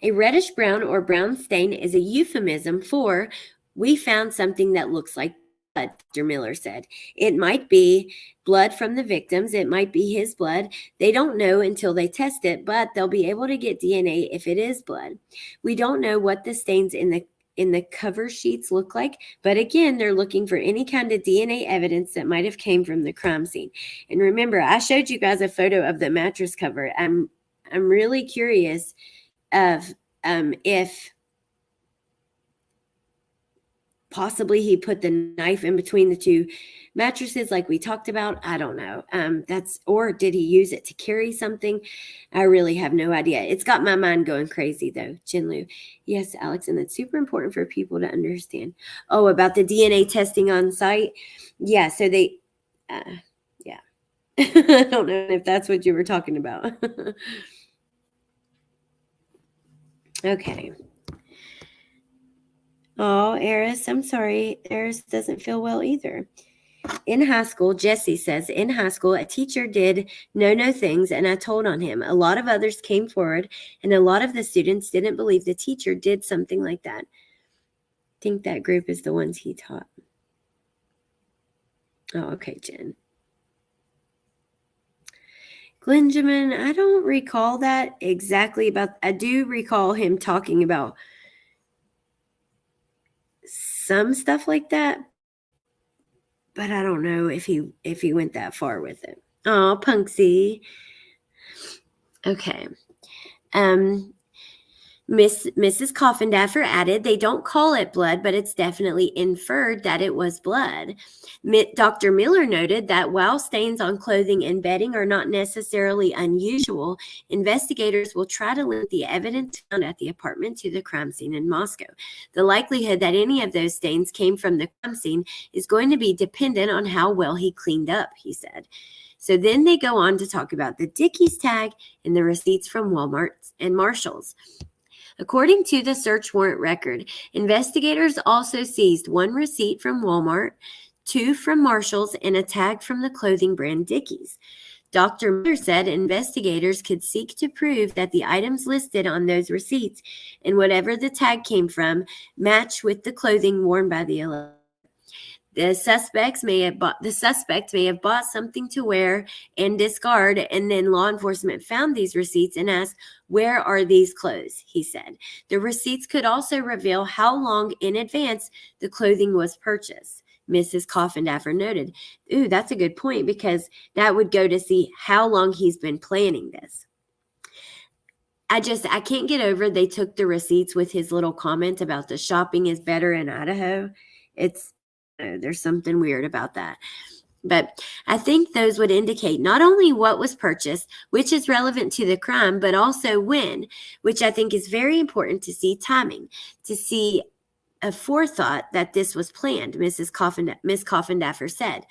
A reddish brown or brown stain is a euphemism for, we found something that looks like blood, Dr. Miller said. It might be blood from the victims. It might be his blood. They don't know until they test it, but they'll be able to get DNA if it is blood. We don't know what the stains in the cover sheets look like, but again, they're looking for any kind of DNA evidence that might have came from the crime scene. And remember, I showed you guys a photo of the mattress cover. I'm really curious of if possibly he put the knife in between the two mattresses like we talked about. I don't know. Or did he use it to carry something? I really have no idea. It's got my mind going crazy though, Jinlu. Yes, Alex, and that's super important for people to understand. Oh, about the DNA testing on site? Yeah, so they, yeah. I don't know if that's what you were talking about. Okay. Oh, Eris, I'm sorry. Eris doesn't feel well either. In high school, Jesse says, in high school, a teacher did no things, and I told on him. A lot of others came forward, and a lot of the students didn't believe the teacher did something like that. I think that group is the ones he taught. Oh, okay, Jen. Glenjamin, I don't recall that exactly I do recall him talking about some stuff like that, but I don't know if he went that far with it. Oh, Punksy. Okay. Mrs. Coffindaffer added, they don't call it blood, but it's definitely inferred that it was blood. Dr. Miller noted that while stains on clothing and bedding are not necessarily unusual, investigators will try to link the evidence found at the apartment to the crime scene in Moscow. The likelihood that any of those stains came from the crime scene is going to be dependent on how well he cleaned up, he said. So then they go on to talk about the Dickies tag and the receipts from Walmart and Marshall's. According to the search warrant record, investigators also seized 1 receipt from Walmart, 2 from Marshall's, and a tag from the clothing brand Dickies. Dr. Miller said investigators could seek to prove that the items listed on those receipts and whatever the tag came from match with the clothing worn by the alleged. The suspect may have bought something to wear and discard, and then law enforcement found these receipts and asked, where are these clothes? He said. The receipts could also reveal how long in advance the clothing was purchased. Mrs. Coffindaffer noted. Ooh, that's a good point, because that would go to see how long he's been planning this. I can't get over they took the receipts with his little comment about the shopping is better in Idaho. There's something weird about that. But I think those would indicate not only what was purchased, which is relevant to the crime, but also when, which I think is very important to see timing, to see a forethought that this was planned, Miss Coffindaffer said.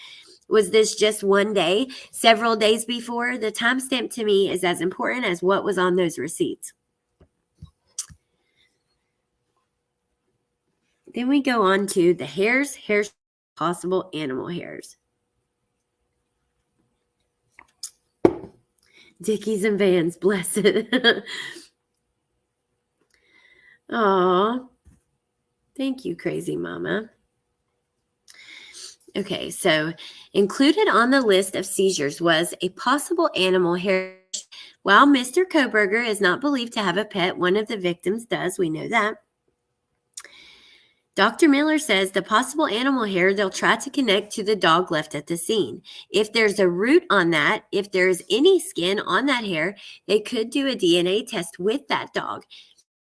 Was this just one day, several days before? The timestamp to me is as important as what was on those receipts. Then we go on to the hairs, possible animal hairs. Dickies and Vans, bless it. Aw, thank you, crazy mama. Okay, so included on the list of seizures was a possible animal hair. While Mr. Kohberger is not believed to have a pet, one of the victims does. We know that. Dr. Miller says the possible animal hair they'll try to connect to the dog left at the scene. If there's a root on that, if there's any skin on that hair, they could do a DNA test with that dog.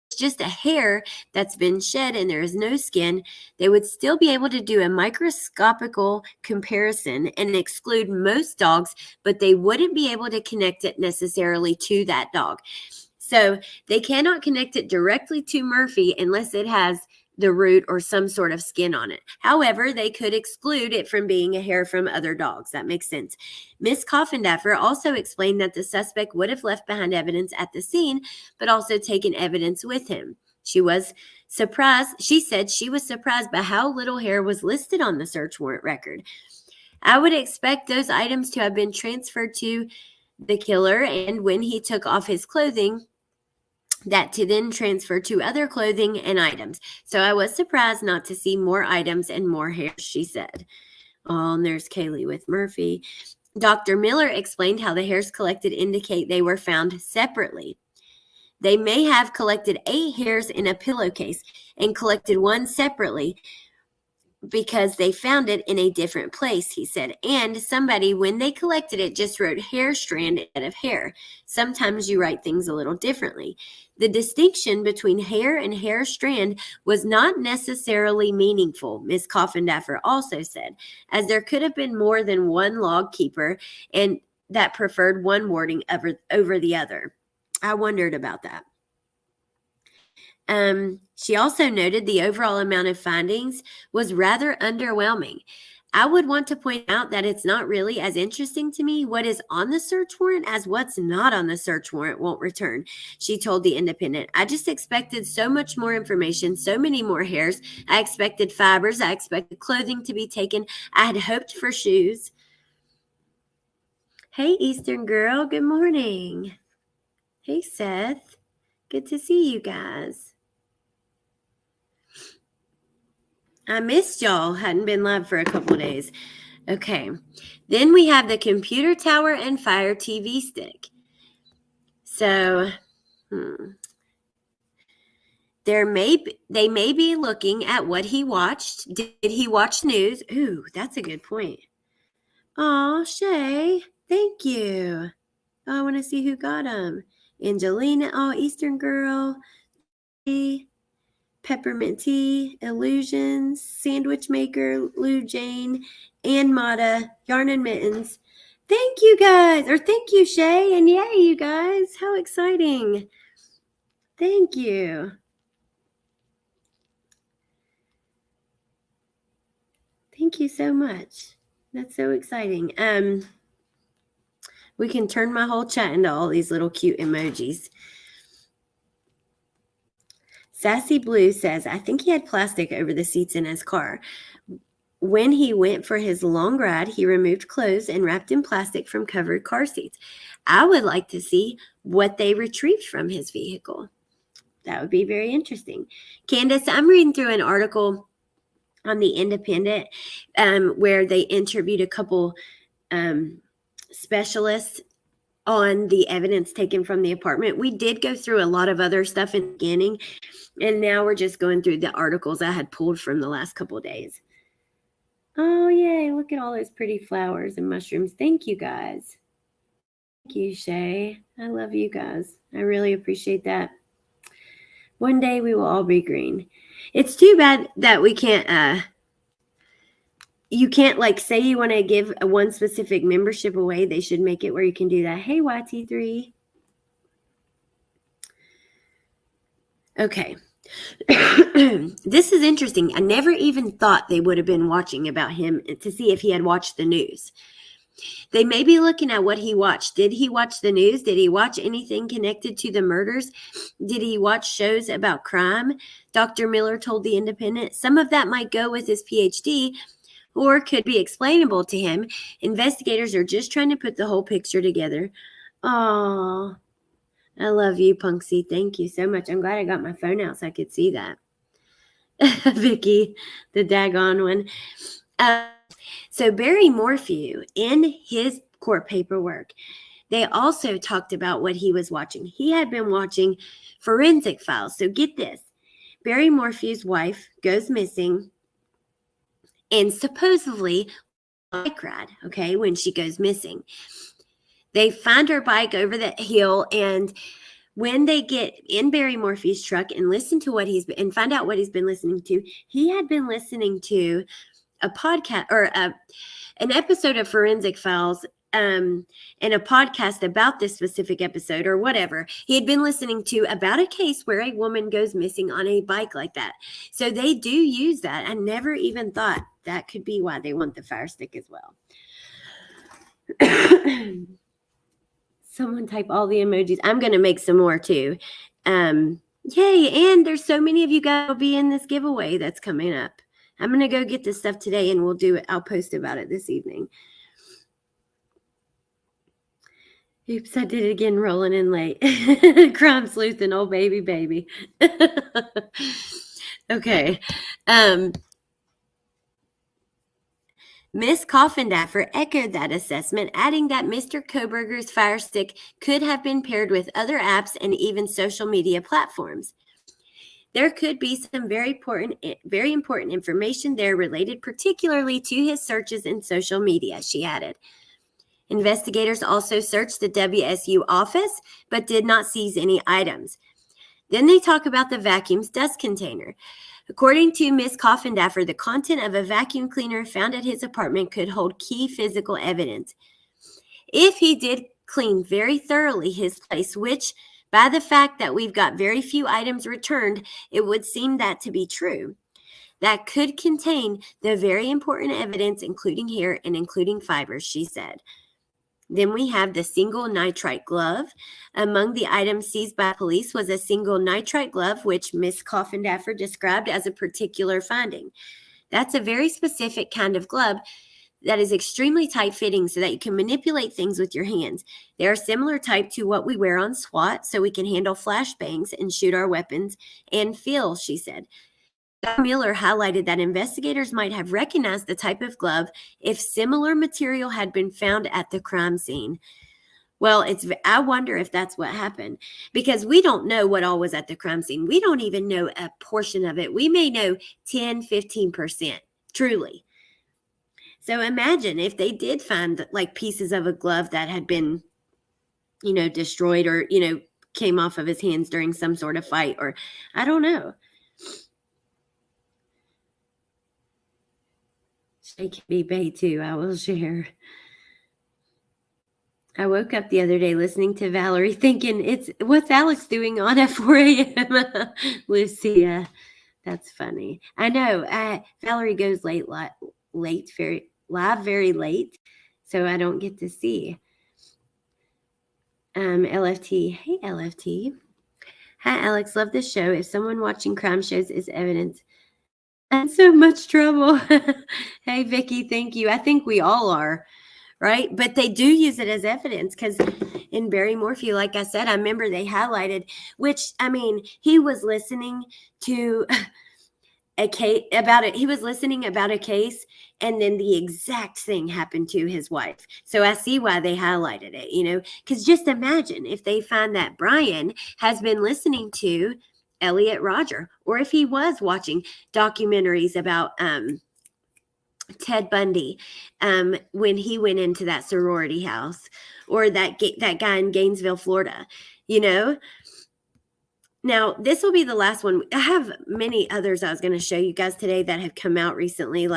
It's just a hair that's been shed and there is no skin. They would still be able to do a microscopical comparison and exclude most dogs, but they wouldn't be able to connect it necessarily to that dog. So they cannot connect it directly to Murphy unless it has the root or some sort of skin on it. However, they could exclude it from being a hair from other dogs. That makes sense. Miss Coffindaffer also explained that the suspect would have left behind evidence at the scene, but also taken evidence with him. She was surprised. She said she was surprised by how little hair was listed on the search warrant record. I would expect those items to have been transferred to the killer, and when he took off his clothing, that to then transfer to other clothing and items. So I was surprised not to see more items and more hair, she said. Oh, and there's Kaylee with Murphy. Dr. Miller explained how the hairs collected indicate they were found separately. They may have collected 8 hairs in a pillowcase and collected one separately because they found it in a different place, he said. And somebody, when they collected it, just wrote hair strand instead of hair. Sometimes you write things a little differently. The distinction between hair and hair strand was not necessarily meaningful, Ms. Coffindaffer also said, as there could have been more than one log keeper and that preferred one wording over the other. I wondered about that. She also noted the overall amount of findings was rather underwhelming. I would want to point out that it's not really as interesting to me what is on the search warrant as what's not on the search warrant won't return, she told The Independent. I just expected so much more information, so many more hairs. I expected fibers. I expected clothing to be taken. I had hoped for shoes. Hey, Eastern girl. Good morning. Hey, Seth. Good to see you guys. I missed y'all. Hadn't been live for a couple of days. Okay. Then we have the computer tower and Fire TV stick. So, they may be looking at what he watched. Did he watch news? Ooh, that's a good point. Oh, Shay, thank you. Oh, I want to see who got them. Angelina, oh, Eastern girl. Peppermint Tea, Illusions, Sandwich Maker, Lou Jane, Ann Mata, Yarn and Mittens. Thank you guys, or thank you, Shay, and yay, you guys. How exciting. Thank you. Thank you so much. That's so exciting. We can turn my whole chat into all these little cute emojis. Sassy Blue says, I think he had plastic over the seats in his car. When he went for his long ride, he removed clothes and wrapped in plastic from covered car seats. I would like to see what they retrieved from his vehicle. That would be very interesting. Candace, I'm reading through an article on The Independent where they interviewed a couple specialists on the evidence taken from the apartment. We did go through a lot of other stuff in the beginning, and now we're just going through the articles I had pulled from the last couple of days. Oh, yay. Look at all those pretty flowers and mushrooms. Thank you, guys. Thank you, Shay. I love you guys. I really appreciate that. One day we will all be green. It's too bad that we can't you can't like say you want to give one specific membership away. They should make it where you can do that. Hey, YT3. Okay. This is interesting. I never even thought they would have been watching about him to see if he had watched the news. They may be looking at what he watched. Did he watch the news? Did he watch anything connected to the murders? Did he watch shows about crime? Dr. Miller told The Independent. Some of that might go with his PhD, or could be explainable to him. Investigators are just trying to put the whole picture together. Oh, I love you, Punksy. Thank you so much. I'm glad I got my phone out so I could see that. Vicky, the daggone one. So Barry Morphew, in his court paperwork, they also talked about what he was watching. He had been watching Forensic Files. So get this. Barry Morphew's wife goes missing, and supposedly bike ride, okay, when she goes missing. They find her bike over the hill, and when they get in Barry Morphew's truck and listen to what and find out what he's been listening to, he had been listening to a podcast or an episode of Forensic Files and a podcast about this specific episode or whatever. He had been listening to about a case where a woman goes missing on a bike like that. So they do use that. I never even thought that could be why they want the fire stick as well. Someone type all the emojis. I'm going to make some more too. Yay. And there's so many of you guys will be in this giveaway that's coming up. I'm going to go get this stuff today and we'll do it. I'll post about it this evening. Oops, I did it again, rolling in late. Crime sleuth and old baby. Okay. Miss Coffindaffer echoed that assessment, adding that Mr. Kohberger's Fire Stick could have been paired with other apps and even social media platforms. There could be some very important information there related particularly to his searches in social media, she added. Investigators also searched the WSU office, but did not seize any items. Then they talk about the vacuum's dust container. According to Ms. Coffindaffer, the content of a vacuum cleaner found at his apartment could hold key physical evidence. If he did clean very thoroughly his place, which by the fact that we've got very few items returned, it would seem that to be true. that could contain the very important evidence, including hair and including fibers, she said. Then we have the single nitrite glove. Among the items seized by police was a single nitrite glove, which Miss Coffindaffer described as a particular finding. That's a very specific kind of glove that is extremely tight fitting so that you can manipulate things with your hands. They are similar type to what we wear on SWAT, so we can handle flashbangs and shoot our weapons and feel, she said. Dr. Miller highlighted that investigators might have recognized the type of glove if similar material had been found at the crime scene. Well, I wonder if that's what happened, because we don't know what all was at the crime scene. We don't even know a portion of it. We may know 10, 15%, truly. So imagine if they did find like pieces of a glove that had been, destroyed or, came off of his hands during some sort of fight, or I don't know. Shay can be Bay too, I will share. I woke up the other day listening to Valerie thinking, what's Alex doing on at 4 a.m.? Lucia, that's funny. I know. Valerie goes very late, so I don't get to see. LFT. Hey, LFT. Hi, Alex. Love this show. If someone watching crime shows is evidence, I'm in so much trouble. Hey, Vicky, thank you. I think we all are, right? But they do use it as evidence because in Barry Morphew, like I said, I remember they highlighted, he was listening to a case about it. He was listening about a case, and then the exact thing happened to his wife. So I see why they highlighted it, because just imagine if they find that Bryan has been listening to Elliot Rodger, or if he was watching documentaries about Ted Bundy when he went into that sorority house, or that guy in Gainesville, Florida, Now, this will be the last one. I have many others I was going to show you guys today that have come out recently.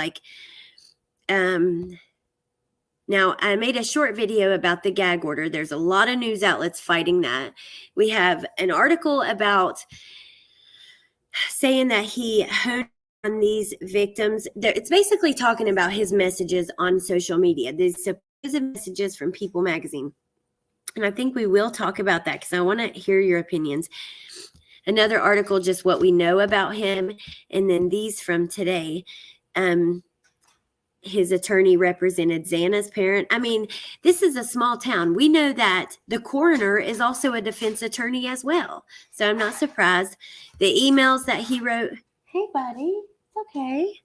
Now, I made a short video about the gag order. There's a lot of news outlets fighting that. We have an article about saying that he honed on these victims. It's basically talking about his messages on social media, these supposed messages from People magazine. And I think we will talk about that because I want to hear your opinions. Another article, just what we know about him. And then these from today. His attorney represented Xana's parent. This is a small town. We know that the coroner is also a defense attorney as well. So I'm not surprised. The emails that he wrote. Hey, buddy. It's okay.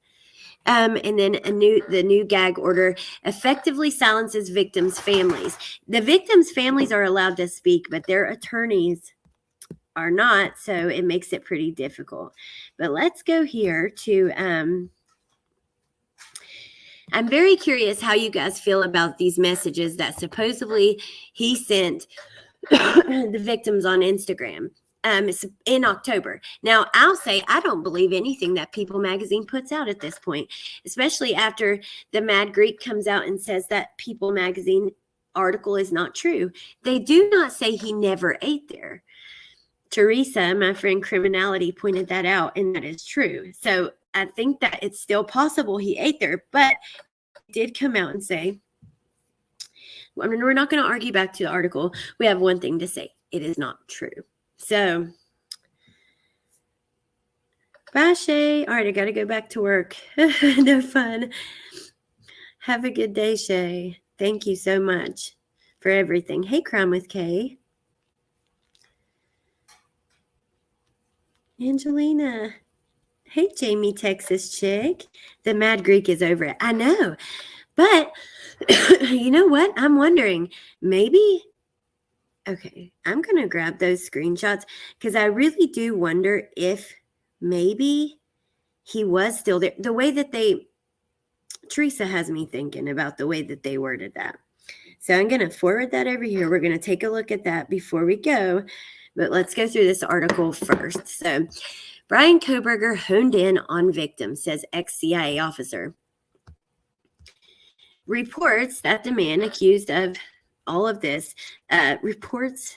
And then the new gag order effectively silences victims' families. The victims' families are allowed to speak, but their attorneys are not, so it makes it pretty difficult. But let's go here to I'm very curious how you guys feel about these messages that supposedly he sent the victims on Instagram in October. Now, I'll say I don't believe anything that People magazine puts out at this point, especially after the Mad Greek comes out and says that People magazine article is not true. They do not say he never ate there. Teresa, my friend Criminality, pointed that out, and that is true. So I think that it's still possible he ate there, but he did come out and say, we're not going to argue back to the article. We have one thing to say. It is not true. So, bye, Shay. All right, I got to go back to work. No fun. Have a good day, Shay. Thank you so much for everything. Hey, Crime with Kay. Angelina. Hey, Jamie, Texas chick. The Mad Greek is over it. I know. But you know what? I'm wondering, maybe. Okay, I'm going to grab those screenshots because I really do wonder if maybe he was still there. The way that Teresa has me thinking about the way that they worded that. So I'm going to forward that over here. We're going to take a look at that before we go. But let's go through this article first. So Bryan Kohberger honed in on victims, says ex-CIA officer. Reports that the man accused of all of this, reports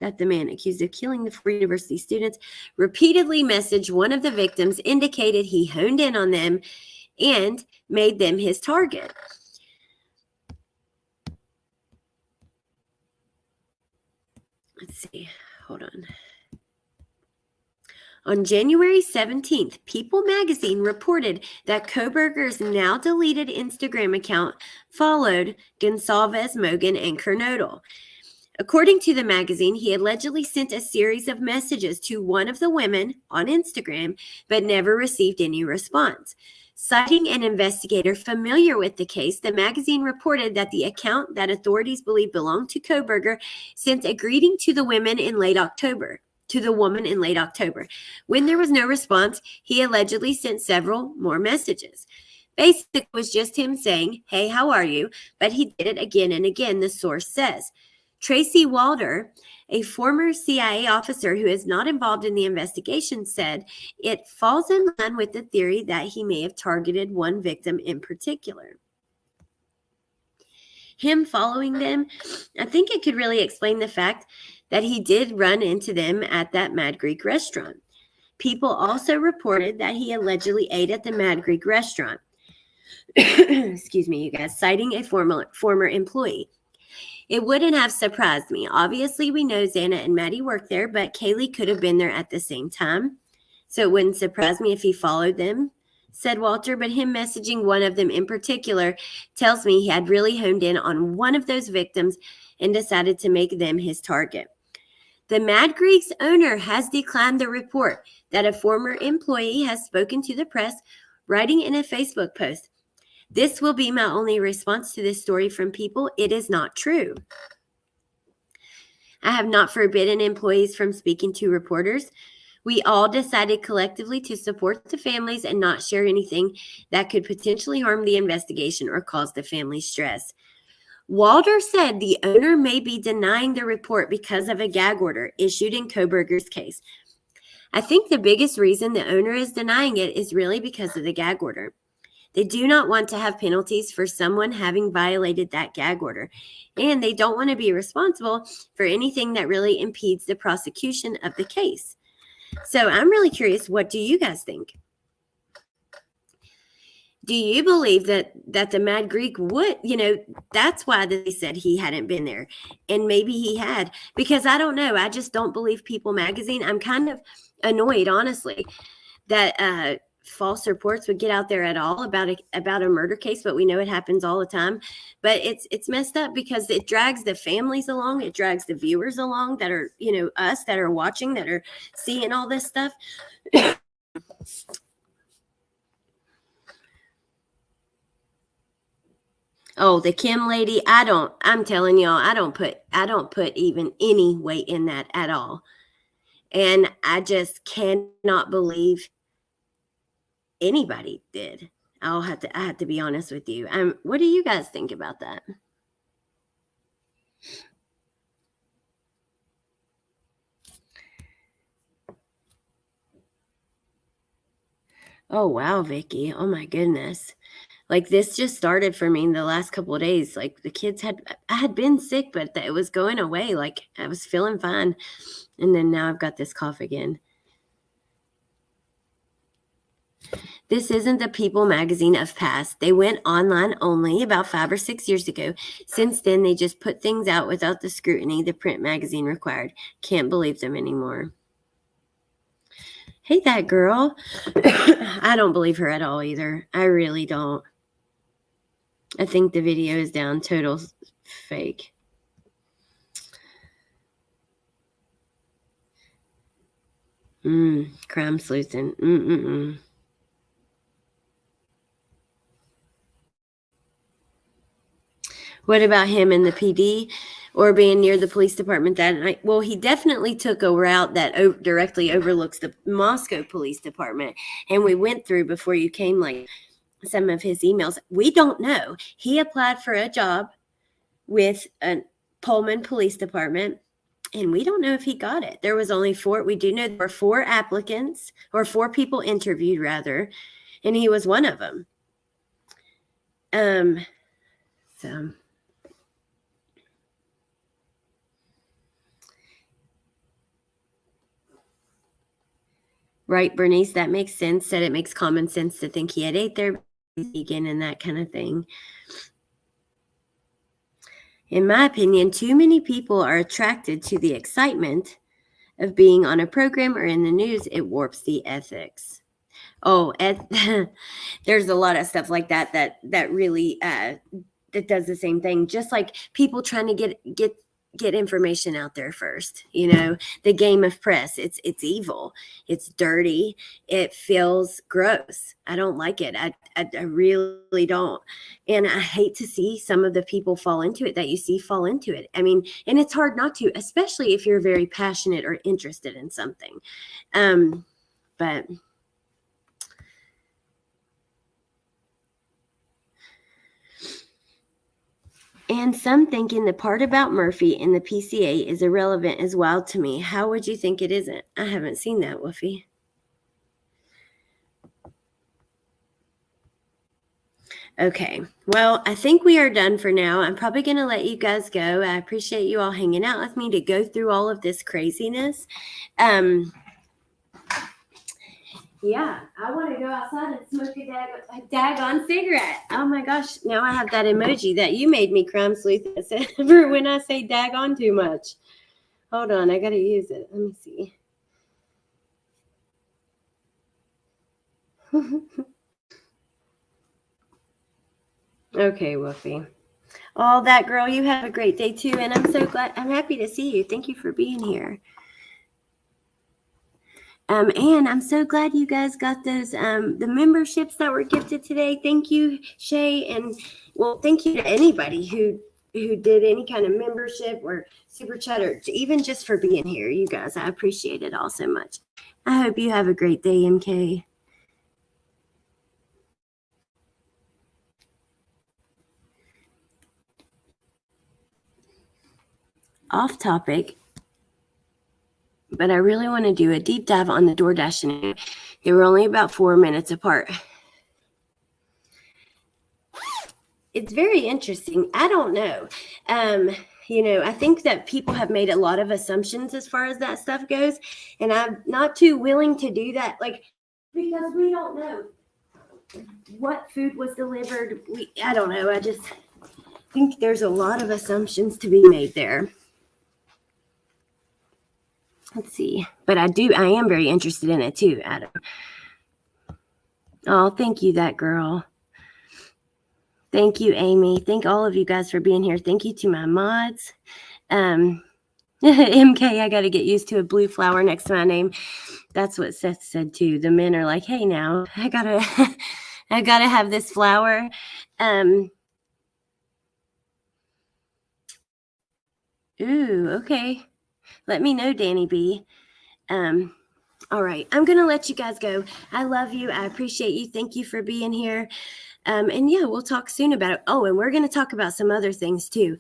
that the man accused of killing the 4 university students repeatedly messaged one of the victims, indicated he honed in on them and made them his target. Let's see. Hold on. On January 17th, People magazine reported that Kohberger's now deleted Instagram account followed Gonsalves, Mogan, and Kernodle. According to the magazine, he allegedly sent a series of messages to one of the women on Instagram, but never received any response. Citing an investigator familiar with the case, the magazine reported that the account that authorities believe belonged to Kohberger sent a greeting to the woman in late October. When there was no response, he allegedly sent several more messages. Basically, it was just him saying, "Hey, how are you?" But he did it again and again, the source says. Tracy Walder, a former CIA officer who is not involved in the investigation, said it falls in line with the theory that he may have targeted one victim in particular. Him following them, I think it could really explain the fact that he did run into them at that Mad Greek restaurant. People also reported that he allegedly ate at the Mad Greek restaurant. Excuse me, you guys, citing a former employee. It wouldn't have surprised me. Obviously, we know Xana and Maddie worked there, but Kaylee could have been there at the same time. So it wouldn't surprise me if he followed them, said Walter, but him messaging one of them in particular tells me he had really honed in on one of those victims and decided to make them his target. The Mad Greek's owner has declined the report that a former employee has spoken to the press, writing in a Facebook post, "This will be my only response to this story from People. It is not true. I have not forbidden employees from speaking to reporters. We all decided collectively to support the families and not share anything that could potentially harm the investigation or cause the family stress." Walder said the owner may be denying the report because of a gag order issued in Kohberger's case. I think the biggest reason the owner is denying it is really because of the gag order. They do not want to have penalties for someone having violated that gag order, and they don't want to be responsible for anything that really impedes the prosecution of the case. So I'm really curious, what do you guys think? Do you believe that the Mad Greek would, that's why they said he hadn't been there, and maybe he had, because I don't know. I just don't believe People magazine. I'm kind of annoyed, honestly, that false reports would get out there at all about a murder case, but we know it happens all the time. But it's messed up because it drags the families along, it drags the viewers along that are, us that are watching, that are seeing all this stuff. Oh, the Kim lady, I'm telling y'all, I don't put even any weight in that at all. And I just cannot believe anybody did. I have to be honest with you. What do you guys think about that? Oh, wow, Vicky. Oh my goodness. Like, this just started for me in the last couple of days. Like, I had been sick, but it was going away. Like, I was feeling fine. And then now I've got this cough again. This isn't the People magazine of past. They went online only about 5 or 6 years ago. Since then, they just put things out without the scrutiny the print magazine required. Can't believe them anymore. Hey, that girl. I don't believe her at all either. I really don't. I think the video is down. Total fake. Crime sleuthing. What about him in the PD or being near the police department that night? Well, he definitely took a route that directly overlooks the Moscow police department. And we went through, before you came, like, some of his emails. We don't know. He applied for a job with a Pullman Police Department, and we don't know if he got it. There was only 4. We do know there were 4 applicants, or 4 people interviewed, rather, and he was one of them. So Right, Bernice, that makes sense. Said it makes common sense to think he had ate there, vegan and that kind of thing. In my opinion, too many people are attracted to the excitement of being on a program or in the news. It warps the ethics. Oh, there's a lot of stuff like that really that does the same thing. Just like people trying to get information out there first. The game of press. It's evil. It's dirty. It feels gross. I don't like it. I really don't. And I hate to see some of the people fall into it that you see fall into it. I mean, and it's hard not to, especially if you're very passionate or interested in something. But and some thinking the part about Murphy in the PCA is irrelevant is wild to me. How would you think it isn't? I haven't seen that, Woofy. Okay, well, I think we are done for now. I'm probably going to let you guys go. I appreciate you all hanging out with me to go through all of this craziness. Yeah, I want to go outside and smoke a daggone cigarette. Oh my gosh, now I have that emoji that you made me, Crime Sleuth, for when I say daggone too much. Hold on, I got to use it. Let me see. Okay, Woofy. Oh, that girl, you have a great day too, and I'm happy to see you. Thank you for being here. And I'm so glad you guys got those the memberships that were gifted today. Thank you, Shay, and well, thank you to anybody who did any kind of membership or super chat or even just for being here, you guys. I appreciate it all so much. I hope you have a great day, MK. Off topic, but I really want to do a deep dive on the DoorDash interview. They were only about 4 minutes apart. It's very interesting. I don't know. I think that people have made a lot of assumptions as far as that stuff goes, and I'm not too willing to do that, because we don't know what food was delivered. I don't know. I just think there's a lot of assumptions to be made there. Let's see. But I am very interested in it too, Adam. Oh, thank you, that girl. Thank you, Amy. Thank all of you guys for being here. Thank you to my mods. MK, I got to get used to a blue flower next to my name. That's what Seth said too. The men are like, hey, now I gotta have this flower. Ooh, okay. Let me know, Danny B. All right, I'm gonna let you guys go. I love you. I appreciate you. Thank you for being here. And yeah, we'll talk soon about it. Oh, and we're gonna talk about some other things too.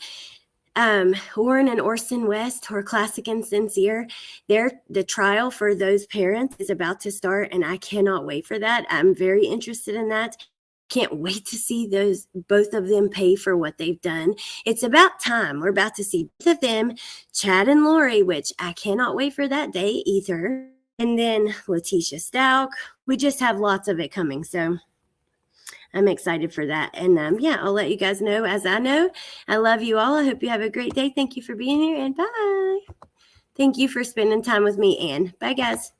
Warren and Orson West, or Classic and Sincere, the trial for those parents is about to start, and I cannot wait for that. I'm very interested in that. Can't wait to see both of them pay for what they've done. It's about time. We're about to see both of them, Chad and Lori, which I cannot wait for that day either. And then Letitia Stalk. We just have lots of it coming, so I'm excited for that. And yeah, I'll let you guys know as I know. I love you all. I hope you have a great day. Thank you for being here, and bye. Thank you for spending time with me, Anne. Bye, guys.